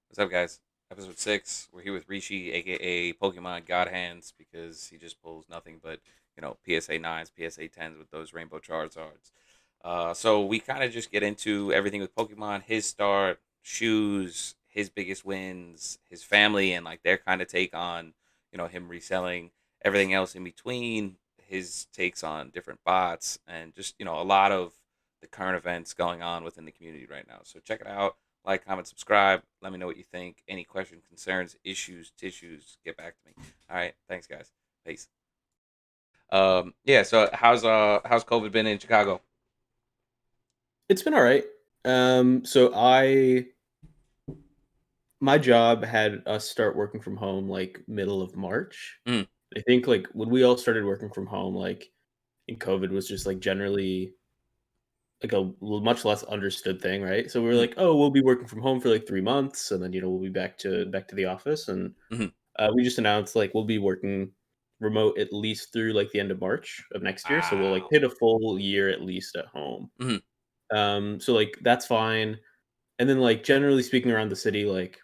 What's up, guys? Episode 6. We're here with Reeshy, aka Pokemon God Hands, because he just pulls nothing but, PSA 9s, PSA 10s with those Rainbow Charizards. So we kind of just get into everything with Pokemon, his start, shoes, his biggest wins, his family, and like their kind of take on, him reselling, everything else in between, his takes on different bots, and just, a lot of the current events going on within the community right now. So check it out. Like, comment, subscribe. Let me know what you think. Any questions, concerns, issues, tissues, get back to me. All right. Thanks, guys. Peace. Yeah, so how's COVID been in Chicago? It's been all right. So my job had us start working from home like middle of March. Mm, I think like when we all started working from home, like in COVID was just like generally like much less understood thing, right? So we were mm, like, oh, we'll be working from home for like 3 months, and then we'll be back to the office, and mm. we just announced like we'll be working remote at least through like the end of March of next year. So we'll like Wow. hit a full year at least at home. Mm, So like that's fine. And then, like, generally speaking around the city, like,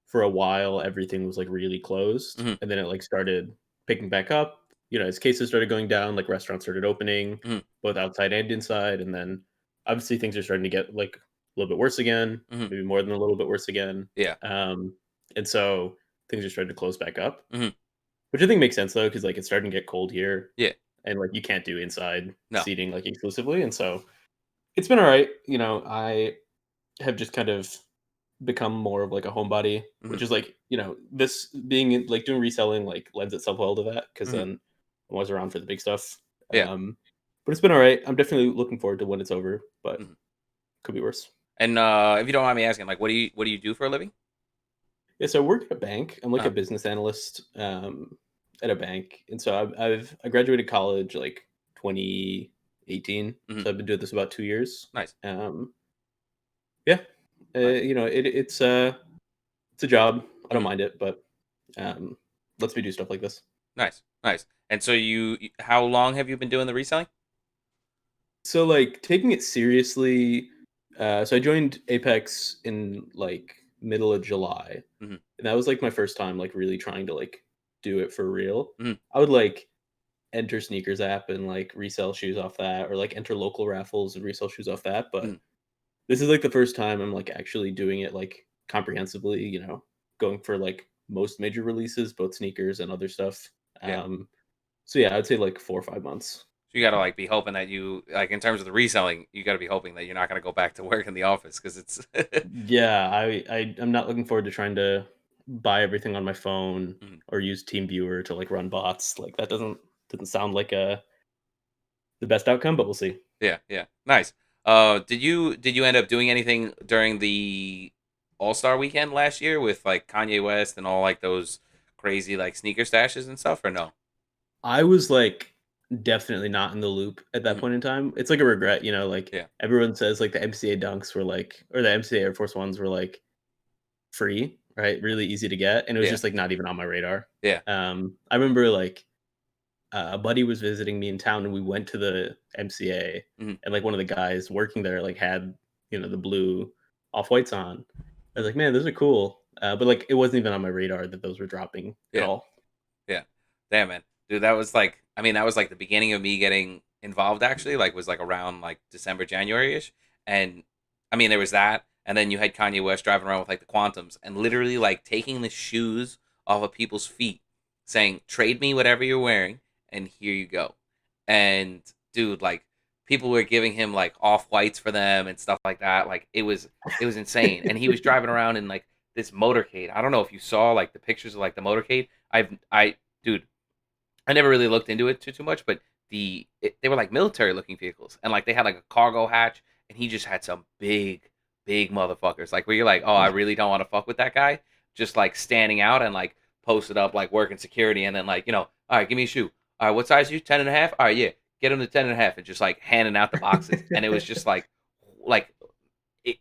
for a while, everything was, like, really closed, mm, and then it, like, started picking back up, as cases started going down, like, restaurants started opening, mm, both outside and inside, and then, obviously, things are starting to get, like, a little bit worse again, mm. maybe more than a little bit worse again, Yeah. and so things are starting to close back up, Mm, which I think makes sense, though, because like, it's starting to get cold here, yeah. and, like, you can't do inside No. seating, like, exclusively, and so it's been alright, I have just kind of become more of like a homebody, Mm, which is like, this being like doing reselling like lends itself well to that because mm, then I'm always around for the big stuff. yeah. But it's been all right. I'm definitely looking forward to when it's over, but Mm. could be worse. And if you don't mind me asking, like, what do you do for a living? Yeah, so I work at a bank. I'm like Uh, a business analyst at a bank, and so I graduated college like 2018. mm, So I've been doing this about 2 years. nice, Um, yeah, nice. it's a job. I don't Mm, mind it, but um, lets me do stuff like this. nice, nice. And so how long have you been doing the reselling? So, like, taking it seriously, so I joined Apex in, like, middle of July, Mm, and that was, like, my first time, like, really trying to, like, do it for real. mm, I would, like, enter sneakers app and, like, resell shoes off that or, like, enter local raffles and resell shoes off that, but mm, this is, like, the first time I'm, like, actually doing it, like, comprehensively, going for, like, most major releases, both sneakers and other stuff. yeah. So, yeah, I'd say, like, 4 or 5 months. So you gotta like be hoping that you like in terms of the reselling, you gotta be hoping that you're not gonna go back to work in the office because it's Yeah, I'm not looking forward to trying to buy everything on my phone Mhm. or use TeamViewer to like run bots. Like that doesn't sound like the best outcome, but we'll see. Yeah, yeah, nice. Did you end up doing anything during the All Star weekend last year with like Kanye West and all like those crazy like sneaker stashes and stuff or no? I was like definitely not in the loop at that Hmm. point in time. It's like a regret, like Yeah, everyone says like the MCA dunks were like or the MCA Air Force Ones were like free, right? Really easy to get, and it was yeah, just like not even on my radar. yeah. I remember like a buddy was visiting me in town and we went to the MCA Hmm. and like one of the guys working there like had the blue off whites on. I was Hmm. like, man, those are cool, but like it wasn't even on my radar that those were dropping at Yeah, all. yeah. Damn man, dude, that was like I mean that was like the beginning of me getting involved actually. Like was like around like December January ish, and I mean there was that, and then you had Kanye West driving around with like the Quantums and literally like taking the shoes off of people's feet, saying trade me whatever you're wearing, and here you go. And dude, like people were giving him like off whites for them and stuff like that. Like it was insane, and he was driving around in like this motorcade. I don't know if you saw like the pictures of like the motorcade. Dude, I never really looked into it too much, but they were like military looking vehicles, and like they had like a cargo hatch, and he just had some big motherfuckers, like where you're like, oh, I really don't want to fuck with that guy, just like standing out and like posted up like working security, and then like all right, give me a shoe, all right, what size are you, 10.5, all right, yeah, get him to 10.5, and just like handing out the boxes, and it was just like it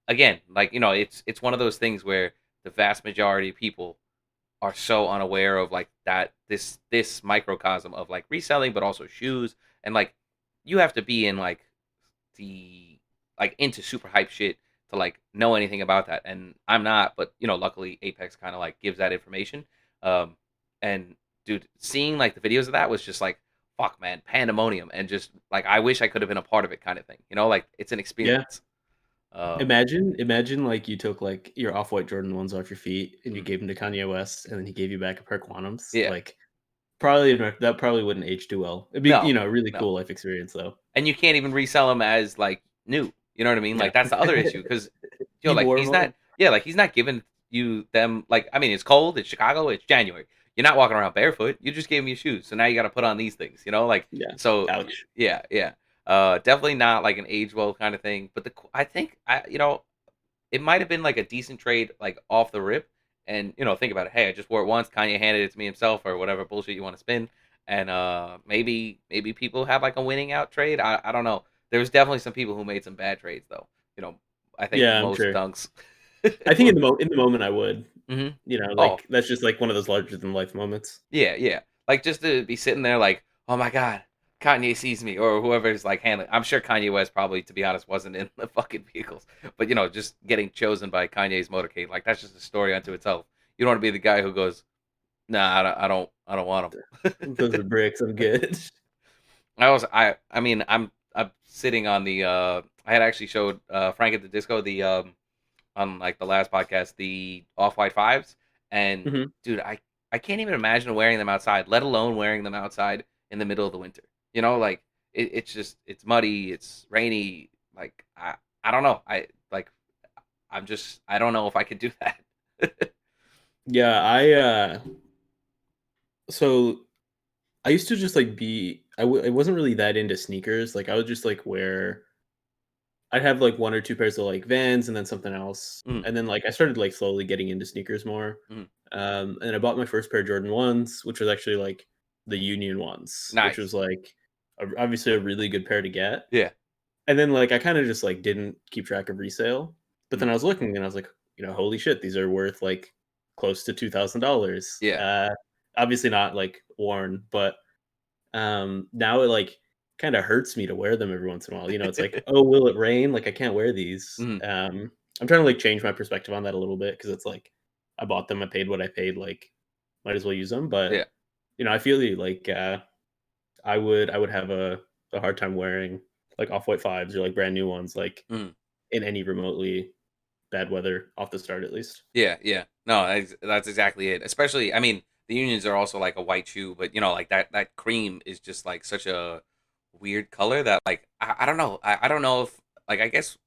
again, like it's one of those things where the vast majority of people are so unaware of like that this microcosm of like reselling but also shoes, and like you have to be in like the like into super hype shit to like know anything about that, and I'm not. But luckily Apex kind of like gives that information. Um, and dude, seeing like the videos of that was just like, fuck, man, pandemonium, and just like I wish I could have been a part of it, kind of thing. Like it's an Yeah. experience. Um, Imagine like you took like your off-white Jordan ones off your feet and you mm, gave them to Kanye West and then he gave you back a pair of Quantums. yeah, Like that probably wouldn't age too well. It'd be, no, a really no. cool life experience though. And you can't even resell them as like new. You know what I mean? Yeah. Like that's the other issue because He like wore he's them. not. Yeah, like he's not giving you them. Like I mean, it's cold. It's Chicago. It's January. You're not walking around barefoot. You just gave me your shoes, so now you got to put on these things. Like Yeah. so. Ouch. Yeah, yeah. Definitely not like an age well kind of thing. But I think it might have been like a decent trade, like off the rip. And think about it. Hey, I just wore it once. Kanye handed it to me himself, or whatever bullshit you want to spin. And maybe people have like a winning out trade. I don't know. There was definitely some people who made some bad trades though. You know, I think Yeah, I'm most sure. dunks I think were. in the moment I would. Hmm. Oh, Like that's just like one of those larger than life moments. yeah, yeah. Like just to be sitting there like, oh my god, Kanye sees me, or whoever's like handling. I'm sure Kanye West probably, to be honest, wasn't in the fucking vehicles, but just getting chosen by Kanye's motorcade, like that's just a story unto itself. You don't want to be the guy who goes, nah, I don't want Those him. are bricks. I'm good. I mean, I'm sitting on the. I had actually showed Frank at the Disco on like the last podcast the off white fives, and Mhm. dude, I can't even imagine wearing them outside, let alone wearing them outside in the middle of the winter. Like it's just it's muddy, it's rainy. Like I don't know. I don't know if I could do that. Yeah, so I used to just like I wasn't really that into sneakers. Like I would just like wear I'd have like one or two pairs of like Vans and then something else. Mm, And then like I started like slowly getting into sneakers more. mm. And I bought my first pair of Jordan 1s, which was actually like the Union ones, which Nice. was like obviously a really good pair to get. Yeah. And then like I kind of just like didn't keep track of resale. But then Mm, I was looking and I was like, holy shit, these are worth like close to $2,000. yeah. Obviously not like worn, but now it like kind of hurts me to wear them every once in a while. It's like, oh, will it rain? Like I can't wear these. Mm, I'm trying to like change my perspective on that a little bit because it's like I bought them, I paid what I paid, like might as well use them. But yeah. I feel you like I would have a hard time wearing like off white fives or like brand new ones like Mm. in any remotely bad weather off the start at least. Yeah, yeah. No, that's exactly it. Especially, I mean, the unions are also like a white shoe, but like that cream is just like such a weird color that like I don't know. I don't know if like I guess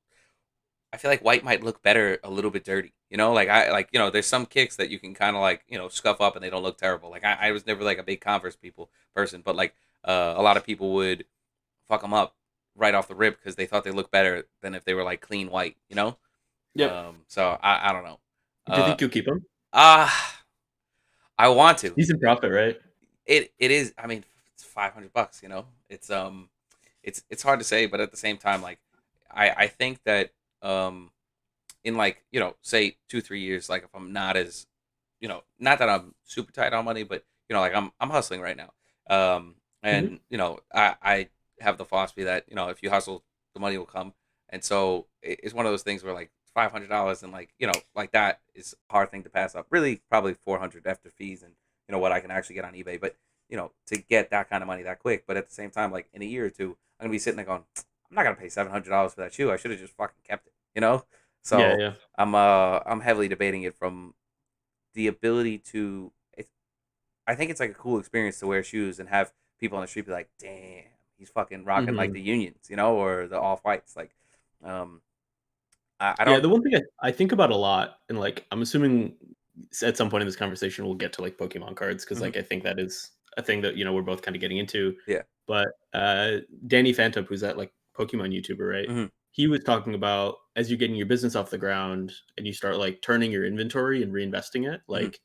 I feel like white might look better a little bit dirty. Like I like there's some kicks that you can kind of like scuff up and they don't look terrible. Like I was never like a big Converse person, but like a lot of people would fuck them up right off the rip because they thought they looked better than if they were like clean white. Yep. So I don't know. Do you Uh, think you'll keep them? I want to. Decent profit, right? It is. I mean, it's $500. It's hard to say, but at the same time, like I think that um in like say 2-3 years, like if I'm not as not that I'm super tight on money, but like I'm hustling right now. Hmm. And I have the philosophy that if you hustle, the money will come. And so it's one of those things where like $500 and like like that is a hard thing to pass up. Really, probably 400 after fees and what I can actually get on eBay. But to get that kind of money that quick. But at the same time, like in a year or two, I'm gonna be sitting there going, I'm not gonna pay $700 for that shoe. I should have just fucking kept it. Yeah, So yeah. I'm heavily debating it from the ability to. I think it's like a cool experience to wear shoes and have people on the street be like, "Damn, he's fucking rocking like Hmm. the unions, or the off whites." Like, um, I Yeah, don't. the one thing I think about a lot, and like I'm assuming at some point in this conversation we'll get to like Pokemon cards because Mhm. like I think that is a thing that we're both kind of getting into. Yeah. But Danny Phantom, who's that like Pokemon YouTuber, right? Hmm. He was talking about as you're getting your business off the ground and you start like turning your inventory and reinvesting it, Hmm. like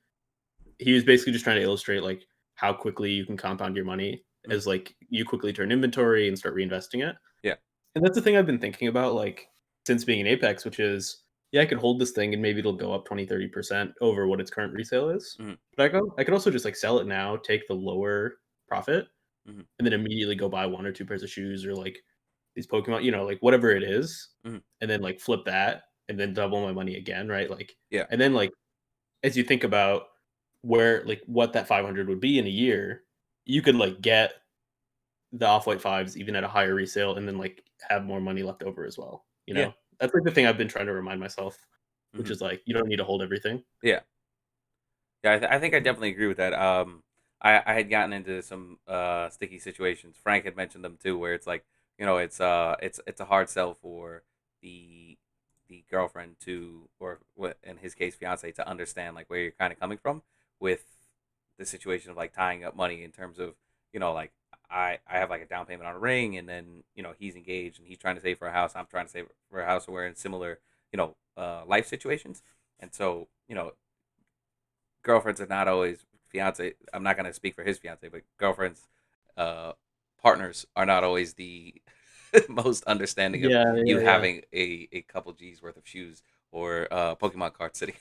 he was basically just trying to illustrate like how quickly you can compound your money Hmm. as like you quickly turn inventory and start reinvesting it. Yeah. And that's the thing I've been thinking about, like, since being in Apex, which is, yeah, I could hold this thing and maybe it'll go up 20, 30% over what its current resale is. Hmm. But I could also just like sell it now, take the lower profit, Hmm. and then immediately go buy one or two pairs of shoes or like these Pokemon, like whatever it is, Hmm. and then like flip that and then double my money again, right? Like, Yeah. and then like as you think about where like what that 500 would be in a year, you could like get the off white fives even at a higher resale and then like have more money left over as well. You Yeah. know, that's like the thing I've been trying to remind myself, which Hmm. is like you don't need to hold everything. Yeah. Yeah. I think I definitely agree with that. I had gotten into some sticky situations. Frank had mentioned them too, where it's like, it's a hard sell for the the girlfriend to, or what in his case fiance, to understand like where you're kind of coming from with the situation of like tying up money in terms of, like I have like a down payment on a ring, and then he's engaged and he's trying to save for a house. I'm trying to save for a house. So we're in similar life situations, and so girlfriends are not always fiance. I'm not gonna speak for his fiance, but girlfriends, uh, partners are not always the most understanding of Yeah, you yeah, yeah. having a couple G's worth of shoes or Pokemon cards sitting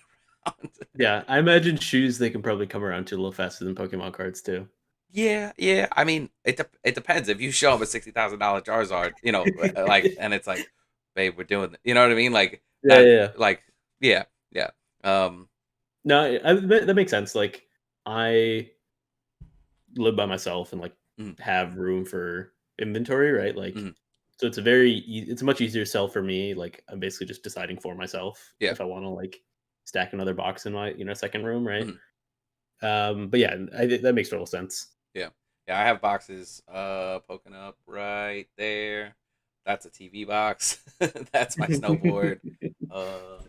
around. Yeah, I imagine shoes they can probably come around to a little faster than Pokemon cards too. Yeah, yeah. I mean, it depends. If you show up a $60,000 Charizard, and it's like, babe, we're doing it. You know what I mean? Like Yeah, that. yeah, yeah. Like, yeah, yeah. Um, No, that makes sense. Like I live by myself and like mm, have room for inventory, right? Like, mm, so it's a much easier sell for me. Like I'm basically just deciding for myself yeah, if I want to like stack another box in my second room, right? mm, But yeah, that makes total sense. yeah, yeah. I have boxes poking up right there. That's a TV box. That's my snowboard. Uh,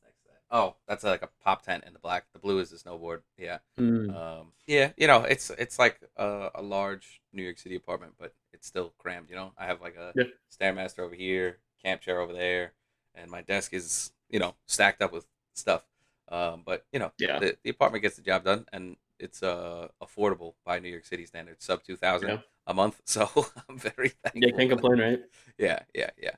next to that. Oh, that's like a pop tent in the black. The blue is the snowboard. Yeah. Mm, Yeah, it's like a large New York City apartment, but it's still crammed. I have like a yeah, stairmaster over here, camp chair over there, and my desk is stacked up with stuff. But yeah, the apartment gets the job done, and it's affordable by New York City standards, sub 2,000 yeah, a month. So I'm very yeah. thankful Can't for that. complain, right? Yeah, yeah, yeah.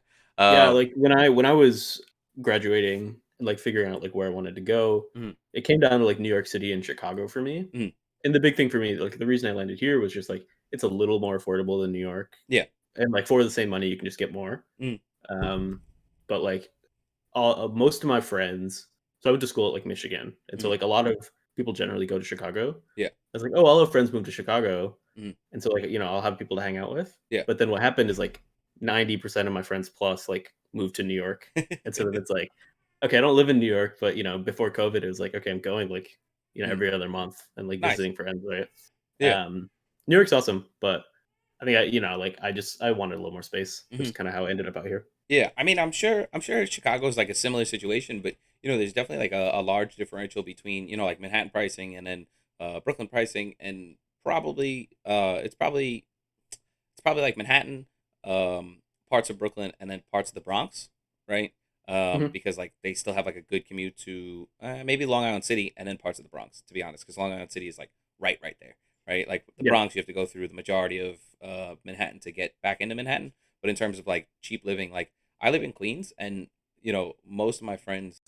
Yeah, Um, like when I was graduating and like figuring out like where I wanted to go, mhm, it came down to like New York City and Chicago for me. mhm, And the big thing for me, like the reason I landed here was just like it's a little more affordable than New York. yeah. And like for the same money you can just get more. Mhm, Um but like most of my friends, so I went to school at like Michigan. And so mhm, like a lot of people generally go to Chicago. yeah. I was like, "Oh, all of friends moved to Chicago." Mhm, And so, like, I'll have people to hang out with. yeah. But then what happened is like 90% of my friends plus like moved to New York. And so then it's like, okay, I don't live in New York, but before COVID, it was like, okay, I'm going like, Mhm, every other month and like nice. visiting friends, right? Yeah. New York's awesome, but I think like I wanted a little more space, which is Mhm. kind of how I ended up out here. Yeah, I mean, I'm sure Chicago's like a similar situation, but there's definitely like a large differential between like Manhattan pricing and then Brooklyn pricing, and probably it's probably like Manhattan, parts of Brooklyn, and then parts of the Bronx, right? Hmm. Because like they still have like a good commute to maybe Long Island City, and then parts of the Bronx, to be honest, because Long Island City is like right there, right? Like the Yeah. Bronx, you have to go through the majority of Manhattan to get back into Manhattan. But in terms of like cheap living, like I live in Queens, and most of my friends,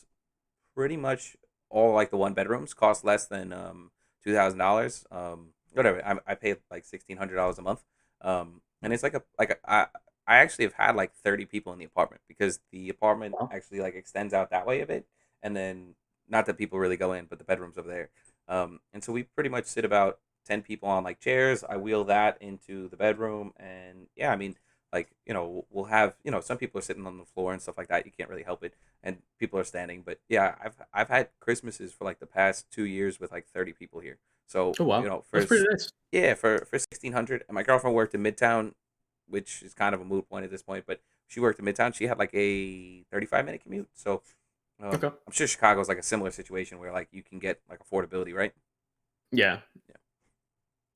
pretty much all like the one bedrooms cost less than $2,000. Whatever. I pay like $1,600 a month. And it's I actually have had like 30 people in the apartment, because the apartment Wow. actually like extends out that way a bit, and then not that people really go in, but the bedrooms over there. And so we pretty much sit about 10 people on like chairs. I wheel that into the bedroom, and yeah, I mean, like we'll have some people are sitting on the floor and stuff like that. You can't really help it, and people are standing. But yeah, I've had Christmases for like the past 2 years with like 30 people here. So Oh wow. for That's pretty nice. yeah, for 1,600. And my girlfriend worked in Midtown, which is kind of a moot point at this point. But she worked in Midtown. She had like a 35-minute commute. So Okay. I'm sure Chicago's like a similar situation where like you can get like affordability, right? Yeah. Yeah,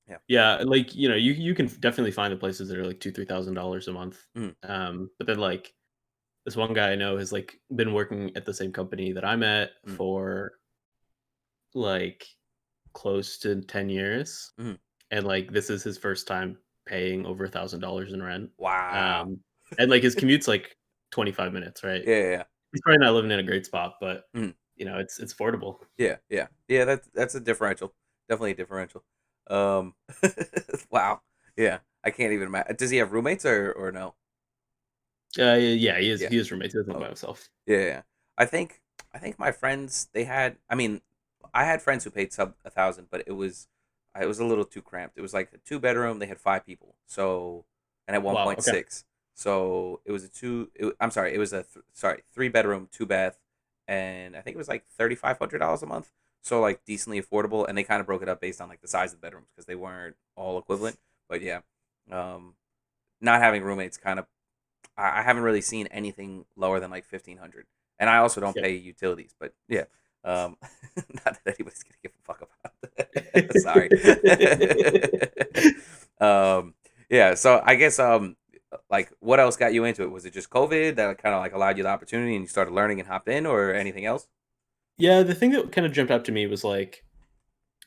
yeah. Yeah, like, you can definitely find the places that are like $2,000-3,000 a month. Mm, But then like this one guy I know has like been working at the same company that I'm at mm, for like close to 10 years. mm. And like this is his first time paying over $1,000 in rent. Wow. Um and like his commute's like 25 minutes, right? Yeah, yeah, He's probably not living in a great spot, but yeah. Mm. it's affordable. Yeah, yeah, yeah. That's a differential. Definitely a differential. Um, wow. Yeah, I can't even imagine. Does he have roommates or no? Yeah, he is. Yeah. He is roommates. He doesn't live by Okay. himself. Yeah, yeah, yeah. I think my friends they had. I mean, I had friends who paid sub 1,000, but it was a little too cramped. It was like a 2 bedroom. They had 5 people, so and at one Wow. point Okay. six. So it was a two. I'm sorry, it was a 3 bedroom, 2 bath, and I think it was like $3,500 a month. So like decently affordable, and they kind of broke it up based on like the size of the bedrooms because they weren't all equivalent. But yeah, um, not having roommates kind of I haven't really seen anything lower than like 1,500, and I also don't Yeah. pay utilities. But yeah, um, not that anybody's gonna give a fuck about that. Sorry. um, yeah. So I guess like what else got you into it? Was it just COVID that kind of like allowed you the opportunity and you started learning and hopped in, or anything else? Yeah, the thing that kind of jumped out to me was like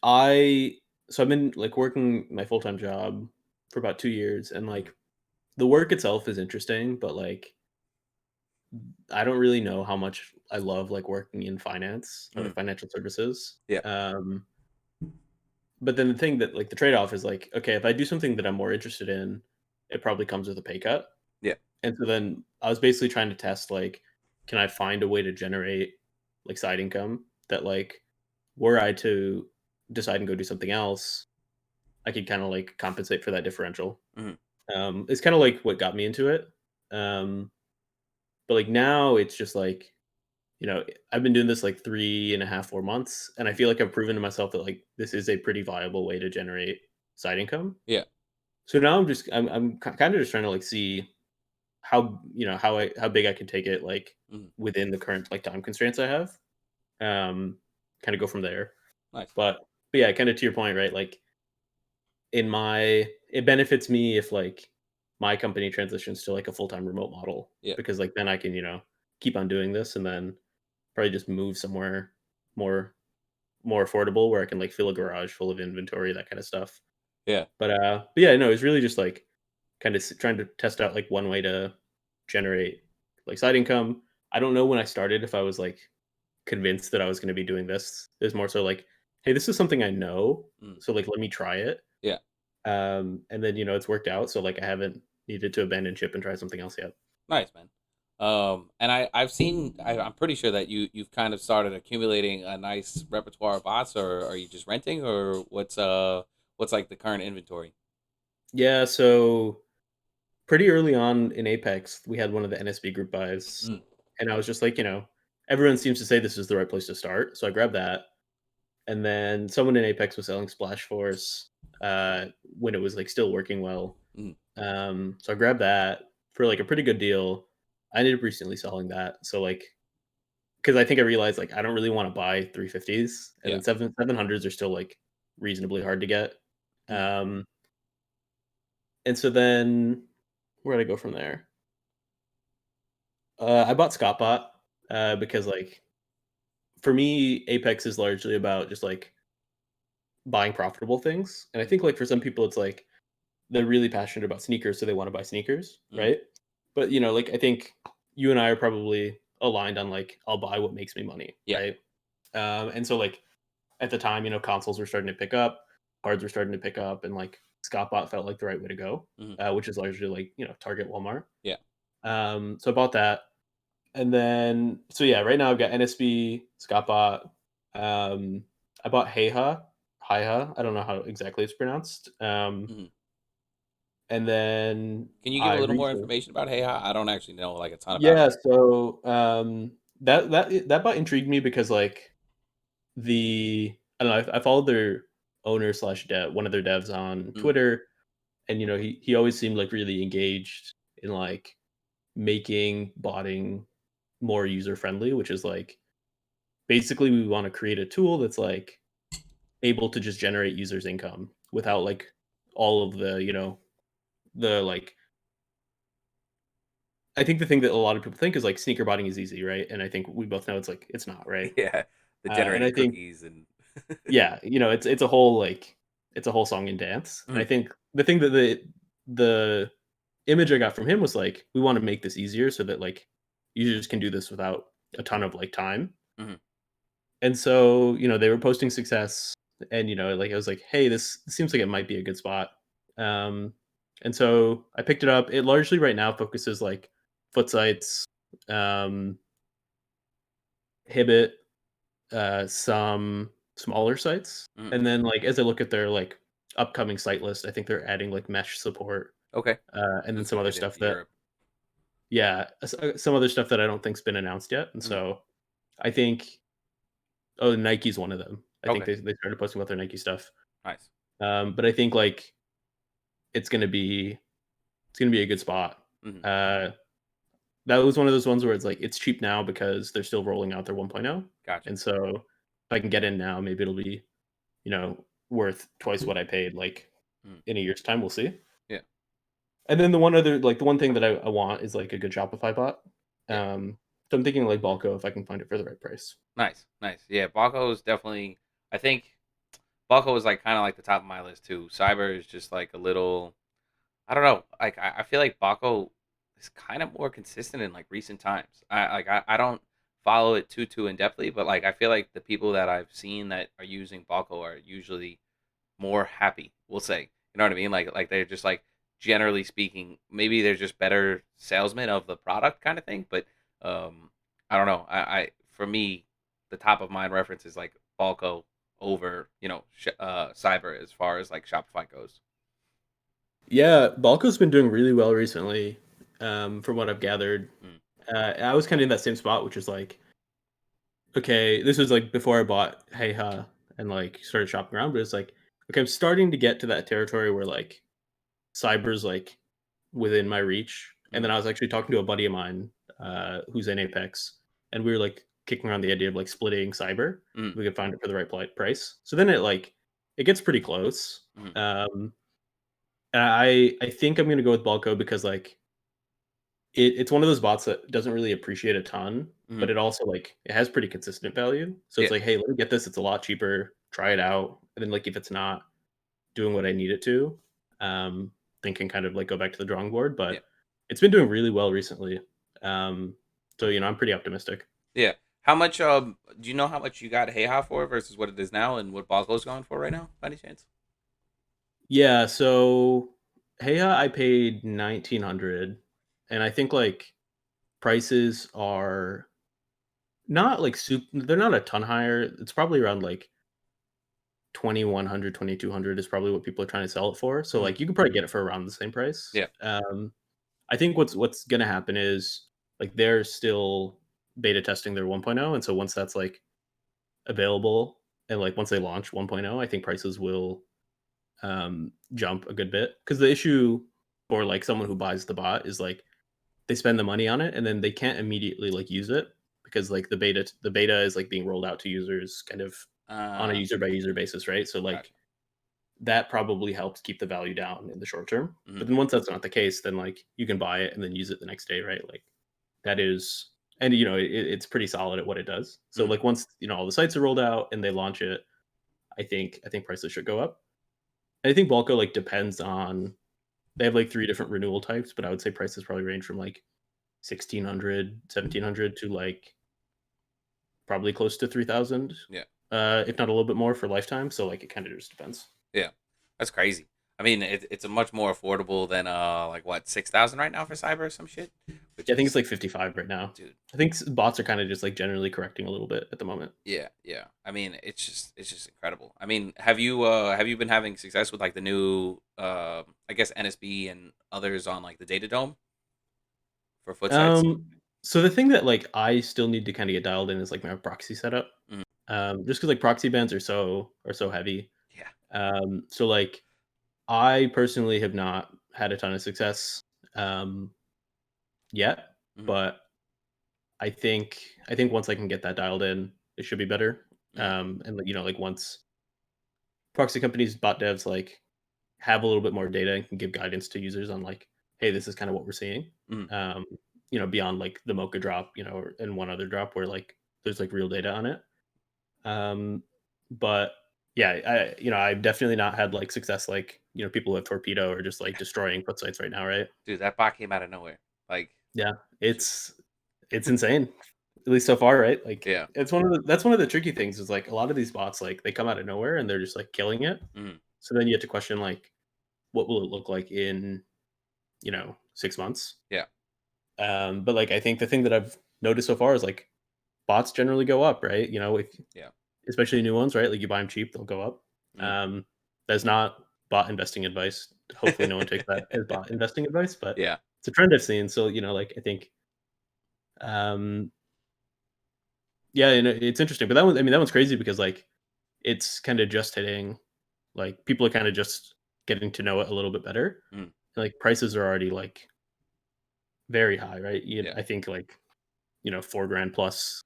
I so I've been like working my full-time job for about 2 years, and Mhm. like the work itself is interesting, but like I don't really know how much I love like working in finance or Mhm. like financial services. Yeah. But then the thing that like the trade-off is like, okay, if I do something that I'm more interested in, it probably comes with a pay cut. Yeah. And so then I was basically trying to test like, can I find a way to generate like side income that like were I to decide and go do something else, I could kind of like compensate for that differential. Mhm. It's kind of like what got me into it. But like now it's just like, I've been doing this like 3.5, 4 months, and I feel like I've proven to myself that like this is a pretty viable way to generate side income. Yeah. So now I'm kind of just trying to like see how big I can take it like Mhm. within the current like time constraints I have. Um, Kind of go from there. Nice. But yeah, kind of to your point, right? Like it benefits me if like my company transitions to like a full-time remote model, Yeah. because like then I can, keep on doing this and then probably just move somewhere more more affordable where I can like fill a garage full of inventory, that kind of stuff. Yeah. But yeah, no, it's really just like kind of trying to test out like one way to generate like side income. I don't know when I started if I was like convinced that I was going to be doing this. It's more so like, hey, this is something I know, Mhm. so like let me try it. Yeah. And then it's worked out, so like I haven't needed to abandon ship and try something else yet. Nice, man. And I've seen. I'm pretty sure that you've kind of started accumulating a nice repertoire of bots, or are you just renting, or what's like the current inventory? Yeah, so pretty early on in Apex, we had one of the NSB group buys, Mm. and I was just like, everyone seems to say this is the right place to start, so I grabbed that. And then someone in Apex was selling Splash Force when it was like still working well. Mm. So I grabbed that for like a pretty good deal. I ended up recently selling that. So like, because I think I realized like I don't really want to buy 350s, and Yeah. then 700s are still like reasonably hard to get. Mm. Um, and so then where did I go from there? I bought Scottbot because like for me, Apex is largely about just like buying profitable things, and I Mm. think like for some people, it's like they're really passionate about sneakers, so they want to buy sneakers, Mm. right? But like I think you and I are probably aligned on like I'll buy what makes me money, Yeah. right? And so like at the time, consoles were starting to pick up, cards were starting to pick up, and like Scottbot felt like the right way to go, Mm. which is largely like Target, Walmart. Yeah. So I bought that, and then so yeah, right now I've got NSB, Scottbot. I bought Heiha. I don't know how exactly it's pronounced. Mm. And then Can you give I a little more recently, information about Hey Ha? I don't actually know like a ton about it. yeah. So that bot intrigued me because like I don't know, I followed their owner slash dev, one of their devs on Mm. Twitter, and he always seemed like really engaged in like making botting more user friendly, which is like basically we want to create a tool that's like able to just generate users income without like all of the the like I think the thing that a lot of people think is like sneaker botting is easy, right? And I think we both know it's like it's not, right? Yeah. The And I generating think cookies and yeah, it's a whole like it's a whole song and dance. And I Mm. think the thing that the image I got from him was like we want to make this easier so that like users can do this without a ton of like time. Mhm. And so, they were posting success, and like I was like, "Hey, this seems like it might be a good spot." Um and so I picked it up. It largely right now focuses like foot sites, Hibbit, some smaller sites, Mm. and then like as I look at their like upcoming site list, I think they're adding like mesh support, Okay, and then that's some gonna other get stuff into that Europe. some other stuff that I don't think's been announced yet, and Mm. so I think Nike's one of them. I think Okay, they started posting about their Nike stuff, nice. but I think like it's gonna be it's gonna be a good spot. Hmm. Uh, that was one of those ones where it's like it's cheap now because they're still rolling out their 1.0, Gotcha. and so if I can get in now, maybe it'll be worth twice what I paid, like, Mm. in a year's time, we'll see. Yeah, And then the one thing that I want is, like, a good Shopify bot. yeah. So I'm thinking, like, Balco if I can find it for the right price. Nice, nice. Yeah, Balco is definitely. I think Balco is like kind of like the top of my list too. Cyber is just like a little. I don't know. Like I feel like Baco is kind of more consistent in like recent times. I don't follow it too in depthly, but like I feel like the people that I've seen that are using Baco are usually more happy. We'll say, you know what I mean? Like they're just like generally speaking, maybe they're just better salesmen of the product kind of thing. But um, I don't know. I for me, the top of mind reference is like Balco over Cyber as far as like Shopify goes. Yeah, Balco's been doing really well recently, from what I've gathered. Mm, I was kinda in that same spot, which is like, okay, this was, like, before I bought Heyha and, like, started shopping around, but it's like, okay, I'm starting to get to that territory where, like, Cyber's, like, within my reach, and mm, then I was actually talking to a buddy of mine, who's in Apex, and we were, like, kicking around the idea of, like, splitting Cyber, mm, if we could find it for the right price. So then it gets pretty close, mm. and I think I'm gonna go with Balco because, like, it's one of those bots that doesn't really appreciate a ton, Mhm. but it also, like, it has pretty consistent value. So it's Yeah, like, "Hey, let me get this, it's a lot cheaper, try it out," and then, like, if it's not doing what I need it to, um, then can kind of like go back to the drawing board. yeah, But it's been doing really well recently. So I'm pretty optimistic. yeah. How much? Do you know how much you got Heiha for versus what it is now, and what Bosco's going for right now? By any chance? Yeah. So Heya, I paid 1,900, and I think like prices are not like super. They're not a ton higher. It's probably around like 2,100, 2,200 is probably what people are trying to sell it for. So Hmm. like you could probably get it for around the same price. Yeah. I think what's gonna happen is like they're still beta testing their 1.0, and so once that's like available and like once they launch 1.0, I think prices will jump a good bit. Because the issue for like someone who buys the bot is like they spend the money on it and then they can't immediately like use it because like the beta is like being rolled out to users kind of on a user by user basis, right? So like Gotcha. that probably helps keep the value down in the short term. Hmm. But then once that's not the case, then like you can buy it and then use it the next day, right? Like that is, and it's pretty solid at what it does. So Hmm. like once all the sites are rolled out and they launch it, I think prices should go up. And I think Balco like depends on they have like three different renewal types, but I would say prices probably range from like 1,600, 1,700 to like probably close to 3,000, Yeah. if not a little bit more for lifetime. So like it kind of just depends. Yeah. That's crazy. I mean, it's a much more affordable than like what 6,000 right now for cyber or some shit, which Yeah, I think it's is like 55 right now. dude. I think bots are kind of just like generally correcting a little bit at the moment. Yeah, yeah. I mean, it's just incredible. I mean, have you been having success with like the new I guess NSB and others on like the Data Dome for foot sites? Um, so the thing that like I still need to kind of get dialed in is like my proxy setup. Mhm. Just because like proxy bans are so heavy. Yeah. So like I personally have not had a ton of success um yet, Hmm. but I think once I can get that dialed in, it should be better. Hmm. And like, like once proxy companies, bot devs like have a little bit more data and can give guidance to users on like, hey, this is kind of what we're seeing. Hmm. Um, beyond like the Mocha drop, and one other drop where like there's like real data on it. Um, but yeah, I've definitely not had like success like people who have torpedo or just like Yeah. destroying foot sites right now, right? Dude, that bot came out of nowhere. Like, Yeah, just it's insane. At least so far, right? Like yeah. it's one of the tricky things is like a lot of these bots like they come out of nowhere and they're just like killing it. Hmm. So then you have to question like what will it look like in 6 months? Yeah. But like I think the thing that I've noticed so far is like bots generally go up, right? You know, if Yeah. especially new ones, right? Like you buy them cheap, they'll go up. Mm. Um, that's not bot investing advice. Hopefully, no one takes that as bot investing advice, but Yeah. it's a trend I've seen. So you know, like I think, um, yeah, and it's interesting. But that one, I mean, that one's crazy because like it's kind of just hitting. Like people are kind of just getting to know it a little bit better. Mm. Like prices are already like very high, right? Yeah. I think like 4 grand plus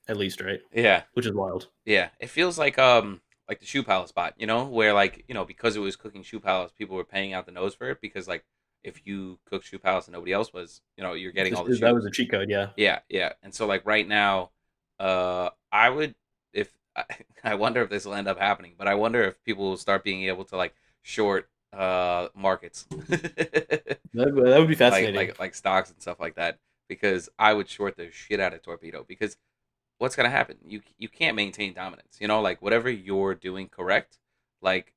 at least, right? Yeah. Which is wild. Yeah. It feels like the shoe palace spot, where like, because it was cooking shoe palace, people were paying out the nose for it because like if you cook shoe palace and nobody else was, you're getting all the That was shoes. a cheat code, yeah. Yeah, yeah. And so like right now, I would if I wonder if this will end up happening, but I wonder if people will start being able to like short markets. That would be like fascinating. like like stocks and stuff like that because I would short the shit out of Torpedo because what's gonna happen? You can't maintain dominance. Like whatever you're doing correct, like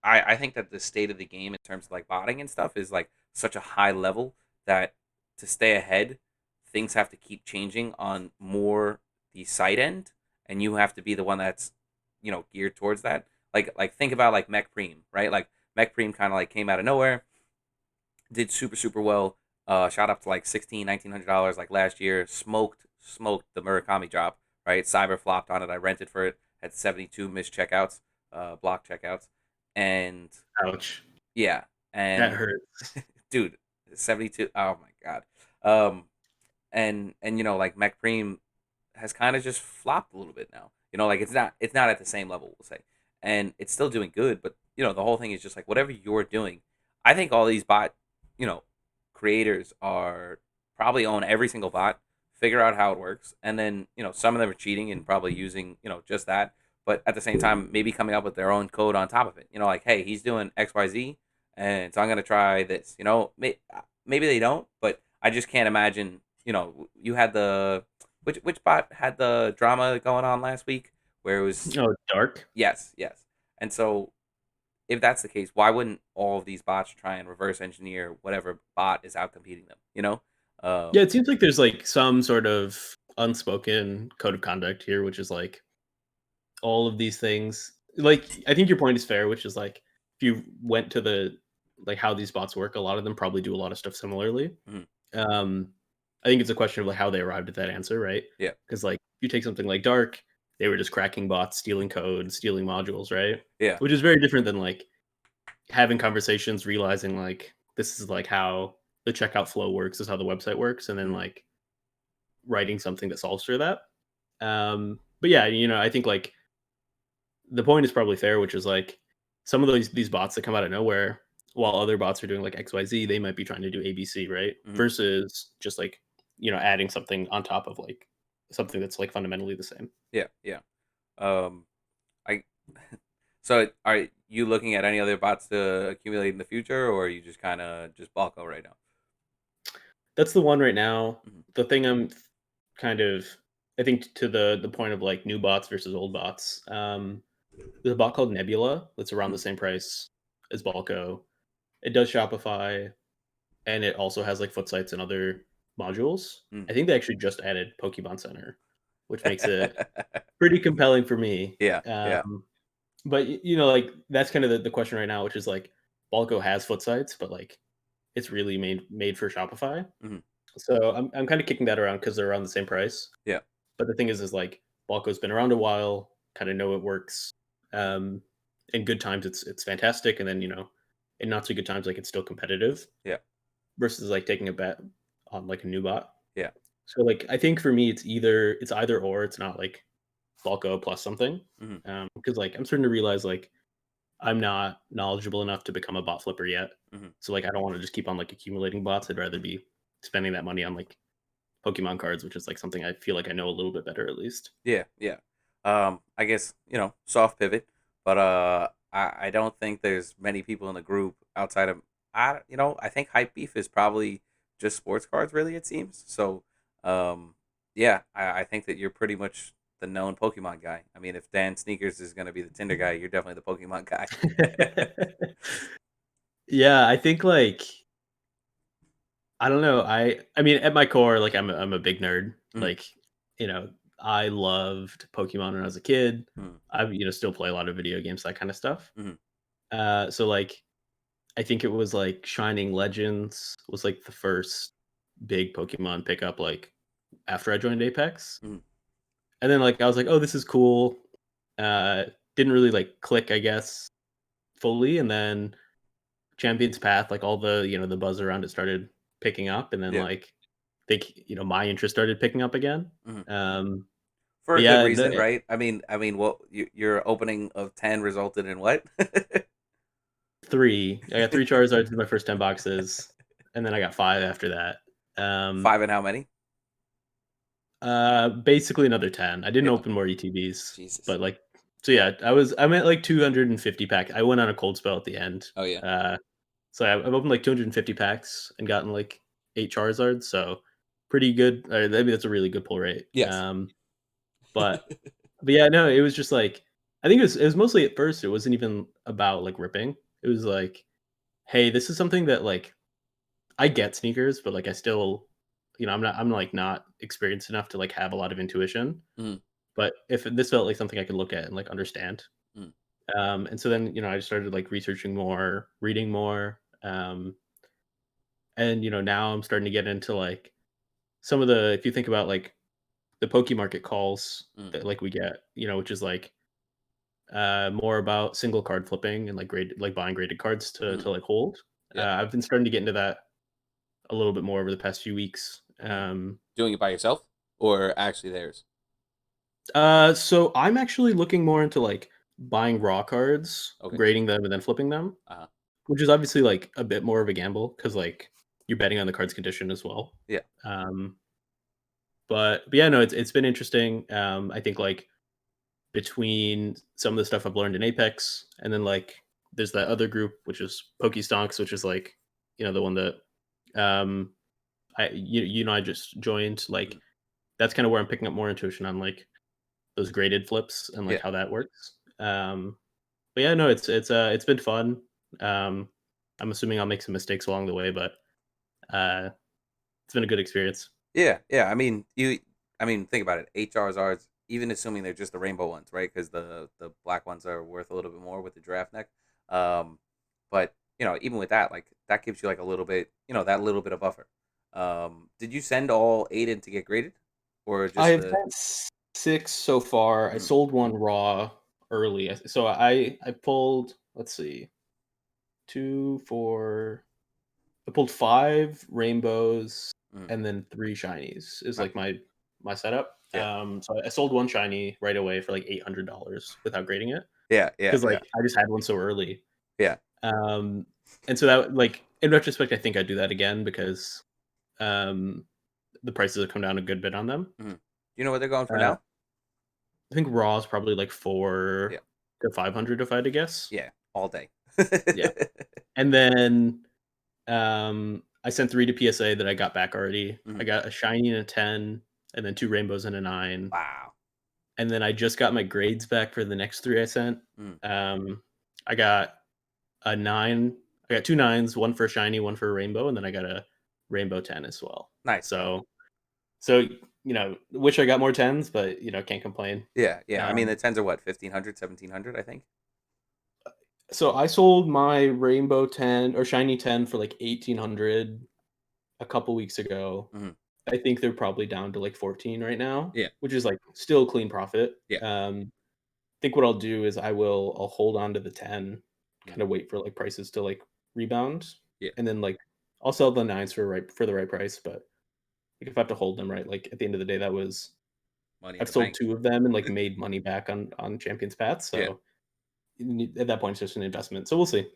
I think that the state of the game in terms of like botting and stuff is like such a high level that to stay ahead, things have to keep changing on more the side end, and you have to be the one that's geared towards that. Like think about like Mech Preem, right? Like Mech Preem kind of like came out of nowhere, did super super well, shot up to like 1900 $1,900 like last year, smoked the Murakami drop, right? Cyber flopped on it. I rented for it, had 72 missed checkouts, block checkouts, and Ouch. yeah, That and hurts. dude, 72. Oh my god. Um, and like Mech Preem has kind of just flopped a little bit now. Like it's not at the same level, we'll say, and it's still doing good. But the whole thing is just like whatever you're doing. I think all these bot, you know, creators are probably own every single bot, figure out how it works, and then some of them are cheating and probably using just that. But at the same time, maybe coming up with their own code on top of it. Like, hey, he's doing X Y Z, and so I'm gonna try this. Maybe they don't, but I just can't imagine. You had the which bot had the drama going on last week where it was Oh, dark. yes, yes. And so if that's the case, why wouldn't all of these bots try and reverse engineer whatever bot is out competing them? Yeah, it seems like there's like some sort of unspoken code of conduct here, which is like all of these things. Like I think your point is fair, which is like if you went to the like how these bots work, a lot of them probably do a lot of stuff similarly. Mhm. Um, I think it's a question of like how they arrived at that answer, right? Yeah, Because like you take something like Dark, they were just cracking bots, stealing code, stealing modules, right? yeah, Which is very different than like having conversations, realizing like this is like how the checkout flow works, is how the website works, and then mhm, like writing something that solves for that. But yeah, I think like the point is probably fair, which is like some of these bots that come out of nowhere, while other bots are doing like XYZ, they might be trying to do ABC, right? mhm, Versus just like, adding something on top of like something that's like fundamentally the same. yeah, yeah. Um, I so are you looking at any other bots to accumulate in the future, or are you just kind of just bulk out right now? That's the one right now. Mhm, The thing I'm kind of I think to the point of like new bots versus old bots. There's a bot called Nebula that's around the mhm, same price as Balco. It does Shopify, and it also has like foot sites and other modules. mhm. I think they actually just added Pokemon Center, which makes it pretty compelling for me. Yeah, yeah. But like that's kind of the question right now, which is like Balco has foot sites, but like it's really made for Shopify. Mhm, So I'm kind of kicking that around because they're around the same price. yeah, But the thing is like Balco's been around a while, kind of know it works. Um, in good times, it's fantastic, and then in not so good times, like it's still competitive. yeah, Versus like taking a bet on like a new bot. yeah. So like I think for me, it's either or. It's not like Balco plus something. Mhm, Because like I'm starting to realize like I'm not knowledgeable enough to become a bot flipper yet. mhm. So like I don't want to just keep on like accumulating bots. I'd rather be spending that money on like Pokemon cards, which is like something I feel like I know a little bit better at least. Yeah, yeah. I guess soft pivot, but I don't think there's many people in the group outside of I think hype beef is probably just sports cards, really. It seems so. Um, yeah, I think that you're pretty much the known Pokemon guy. I mean, if Dan Sneakers is gonna be the Tinder guy, you're definitely the Pokemon guy. Yeah, I think like I don't know. I mean, at my core, like I'm a big nerd. Mm, Like, you know, I loved Pokemon when I was a kid. mm, I still play a lot of video games, that kind of stuff. mm, So like I think it was like Shining Legends was like the first big Pokemon pickup like after I joined Apex. mm. And then like I was like, "Oh, this is cool." Uh didn't really like click, I guess, fully, and then Champion's Path, like all the, the buzz around it started picking up, and then Yeah. like I think, my interest started picking up again. Mhm. Um For but a good yeah, reason, right? What your opening of 10 resulted in what? I got 3 Charizards in my first 10 boxes, and then I got 5 after that. Um 5 and how many? Basically another 10. I didn't Yeah. open more ETBs, Jesus. but like so yeah, I'm at like 250 pack. I went on a cold spell at the end. Oh yeah. So I've opened like 250 packs and gotten like 8 Charizards, so pretty good. Maybe that's a really good pull rate. Yes. But yeah, no, it was just like I think it was mostly at first it wasn't even about like ripping. It was like, hey, this is something that like I get sneakers, but like I still, I'm like not experienced enough to like have a lot of intuition. Mm, But if this felt like something I could look at and like understand, mm, and so then I just started like researching more, reading more, and now I'm starting to get into like some of the if you think about like the Poke Market calls mm, that like we get, which is like more about single card flipping and like buying graded cards to mm. like hold. Yeah. I've been starting to get into that a little bit more over the past few weeks. Mm. Doing it by yourself or actually theirs? So I'm actually looking more into like buying raw cards, Okay. grading them, and then flipping them, Uh-huh. which is obviously like a bit more of a gamble because like you're betting on the card's condition as well. Yeah. Um, but yeah, no, it's been interesting. I think like between some of the stuff I've learned in Apex, and then like there's that other group which is Pokestonks, which is like the one that um I just joined. Like Mm. that's kind of where I'm picking up more intuition on like those graded flips and like Yeah. how that works. But yeah, no, it's been fun. Um, I'm assuming I'll make some mistakes along the way, but uh, it's been a good experience. Yeah, yeah. Think about it. HRs, even assuming they're just the rainbow ones, right? Because the black ones are worth a little bit more with the giraffe neck. Um, but even with that, like that gives you like a little bit, that little bit of buffer. Did you send all 8 in to get graded, or I just have the? sent 6 so far. I Mm, sold one raw early, so I pulled. Let's see, two, four. I pulled 5 rainbows mm, and then 3 shinies. Is like nice. my setup. Yeah, So I sold one shiny right away for like $800 without grading it yeah, yeah, because yeah, like I just had one so early. yeah. Um, and so that like in retrospect, I think I'd do that again because um, the prices have come down a good bit on them. Do you know what they're going for Uh, now? I think raw is probably like Yeah, 4 to 500 if I had to guess. yeah, all day. Yeah, and then I sent 3 to PSA that I got back already. I Mhm. got a shiny and a 10, and then 2 rainbows and a 9. Wow. And then I just got my grades back for the next 3 I sent. Mm, Um, I got a 9. I got 2 nines, one for a shiny, one for a rainbow, and then I got a rainbow 10 as well. nice, bro. So wish I got more 10s, but can't complain. Yeah, yeah. Um, The tens are what, 1500, 1700, I think. so I sold my rainbow 10 or shiny 10 for like 1800 a couple weeks ago. Hmm. I think they're probably down to like 14 right now, Yeah, which is like still clean profit. yeah, I think what I'll do is I'll hold on to the 10, mm, kind of wait for like prices to like rebound, yeah. and then like I'll sell the nines for the right price. But like if I have to hold them right, like at the end of the day, Money in I've the sold bank. 2 of them and like made money back on Champions Path. Yeah. So at that point, it's just an investment. So we'll see.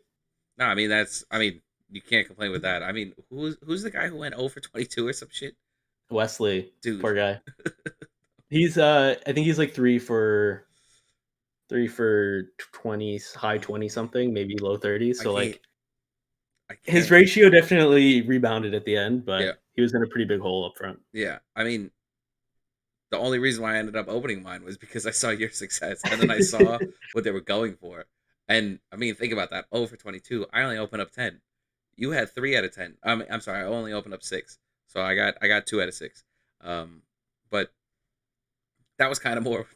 No, you can't complain with that. Who's the guy who went 0 for 22 or some shit? Wesley, Dude. poor guy. He's I think he's like 3 for 20, high Oh 20 man, something, maybe low 30s. I So can't. like I his can't. ratio definitely rebounded at the end, Yeah, but he was in a pretty big hole up front. yeah. The only reason why I ended up opening mine was because I saw your success, and then I saw what they were going for, and think about that. 0 for 22. I only opened up 10. You had 3 out of 10. I'm sorry, I only opened up six, so I got 2 out of 6. Um, but that was kind of more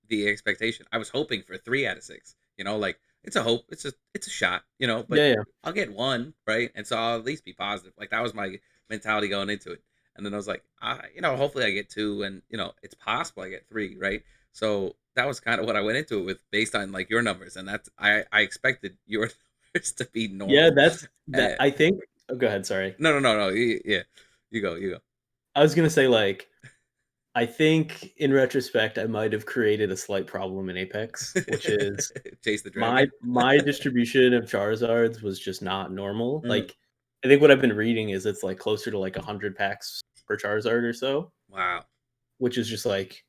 the expectation. I was hoping for 3 out of 6. Like it's a hope, it's a shot. But Yeah, yeah. I'll get one right, and so I'll at least be positive. Like that was my mentality going into it. And then I was like, hopefully I get two, and it's possible I get three, right? So that was kind of what I went into it with, based on like your numbers, and that's I expected your numbers to be Yeah, normal. that's that Uh, I think oh, go ahead, sorry. no, no, no, no. Yeah, you go, you I was gonna say, like, I think in retrospect, I might have created a slight problem in Apex, go. which is Chase the my dragon. my distribution of Charizards was just not normal. Mm, Like, I think what I've been reading is it's, like, closer to, like, 100 packs per Charizard or so, wow. which is just like,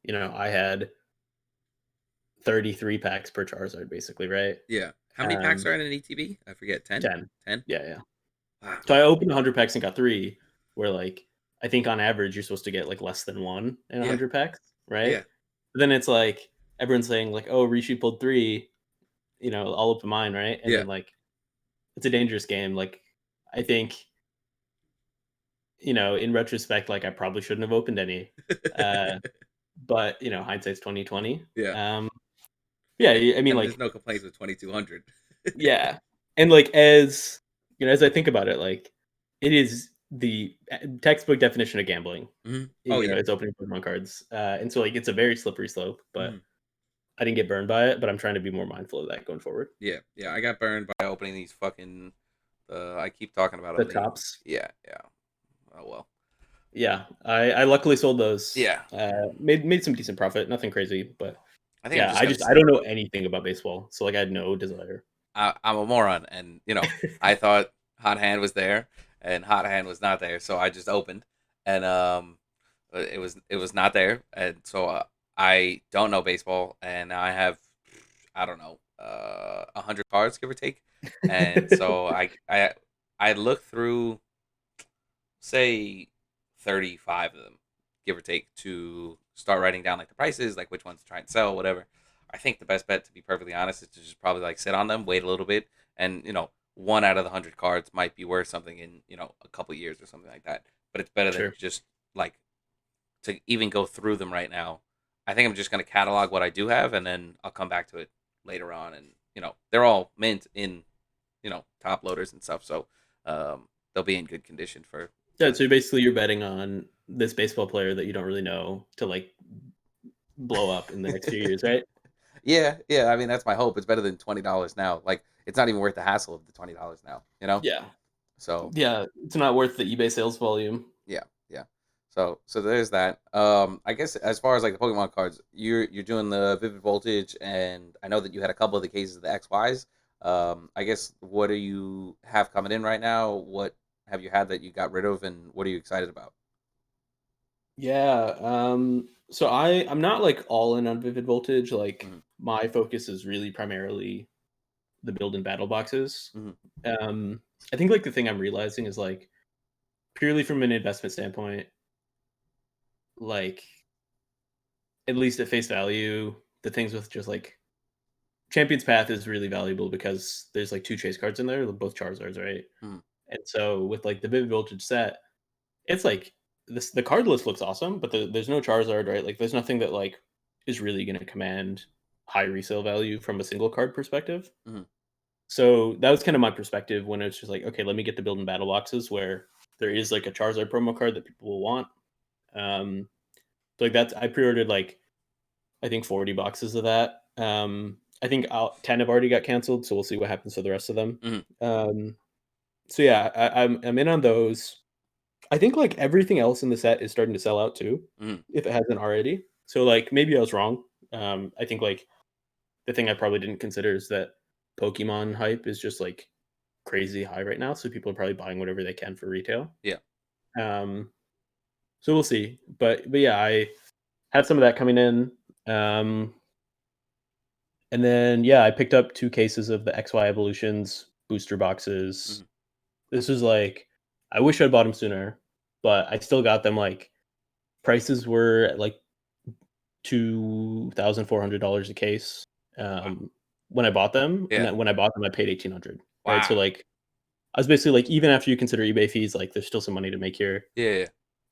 I had 33 packs per Charizard basically, right? Yeah. How many packs Um, are in an ETB? I forget. 10? 10. 10? Yeah, yeah. Wow. So I opened 100 packs and got 3, where, like, I think on average, you're supposed to get, like, less than 1 in Yeah. 100 packs, right? Yeah. But then it's like, everyone's saying, like, "Oh, Rishi pulled 3, I'll open mine," right? And Yeah. then, like, it's a dangerous game. Like, I think, in retrospect, like, I probably shouldn't have opened any. Uh, but, hindsight's 2020. Yeah. Yeah, And, I mean, and there's like, no complaints with 2200. yeah. And, like, as I think about it, like, it is the textbook definition of gambling. Oh, yeah. It's opening Pokemon cards. And so, like, it's a very slippery slope, but Mhm. I didn't get burned by it, but I'm trying to be more mindful of that going forward. Yeah. Yeah. I got burned by opening these fucking. I keep talking about The them. tops. Yeah. Yeah. Oh, well. Yeah, I luckily sold those. Yeah. Made some decent profit, nothing crazy, but I think I'm yeah, just going to I sit. don't know anything about baseball, so, like, I had no desire. I'm a moron. And, I thought Hot Hand was there, and Hot Hand was not there. So I just opened. And, it was not there. And so I don't know baseball. And I have, I don't know, 100 cards, give or take. And so I looked through, say, 35 of them, give or take, to start writing down like the prices, like which ones to try and sell, whatever. I think the best bet, to be perfectly honest, is to just probably like sit on them, wait a little bit, and one out of the 100 cards might be worth something in a couple years or something like that. But it's better than Sure. just like to even go through them right now. I think I'm just gonna catalog what I do have, and then I'll come back to it later on. And they're all mint in top loaders and stuff, so they'll be in good condition Yeah, for so basically you're betting on this baseball player that you don't really know to, like, blow up in the next few years, right? Yeah, yeah. I mean, that's my hope. It's better than $20 now. Like, it's not even worth the hassle of the $20 now. Yeah. So Yeah, it's not worth the eBay sales volume. yeah, yeah. So there's that. I guess as far as like the Pokemon cards, you're doing the Vivid Voltage, and I know that you had a couple of the cases of the XYs. I guess, what do you have coming in right now? What have you had that you got rid of, and what are you excited about? Yeah, so I'm not, like, all in on Vivid Voltage. Like, Hmm. my focus is really primarily the build and battle boxes. Hmm. Um, I think, like, the thing I'm realizing is, like, purely from an investment standpoint, like, at least at face value, the things with just, like, Champion's Path is really valuable because there's, like, 2 chase cards in there, both Charizards, right? Hmm. And so with, like, the Vivid Voltage set, it's like the card list looks awesome, but there's no Charizard, right? Like, there's nothing that, like, is really gonna command high resale value from a single card perspective. Hmm. So that was kind of my perspective when it's just like, okay, let me get the build and battle boxes where there is, like, a Charizard promo card that people will want. Um, so, like, that's I pre-ordered, like, I think 40 boxes of that. I think 10 have already got canceled, so we'll see what happens to the rest of them. Hmm. Um, so yeah, I'm in on those. I think, like, everything else in the set is starting to sell out too, Hmm. if it hasn't already. So, like, maybe I was wrong. I think, like, the thing I probably didn't consider is that Pokemon hype is just, like, crazy high right now, so people are probably buying whatever they can for retail. Yeah. Um, so we'll see. But yeah, I had some of that coming in. Um, and then yeah, I picked up 2 cases of the XY Evolutions booster boxes. Hmm. This was like I wish I'd bought them sooner, but I still got them. Like, prices were at, like, $2,400 a case, Wow. when I bought them, and Yeah. then when I bought them, I paid 1,800, right? So, Wow. like, I was basically like, even after you consider eBay fees, like there's still some money to make here. Yeah.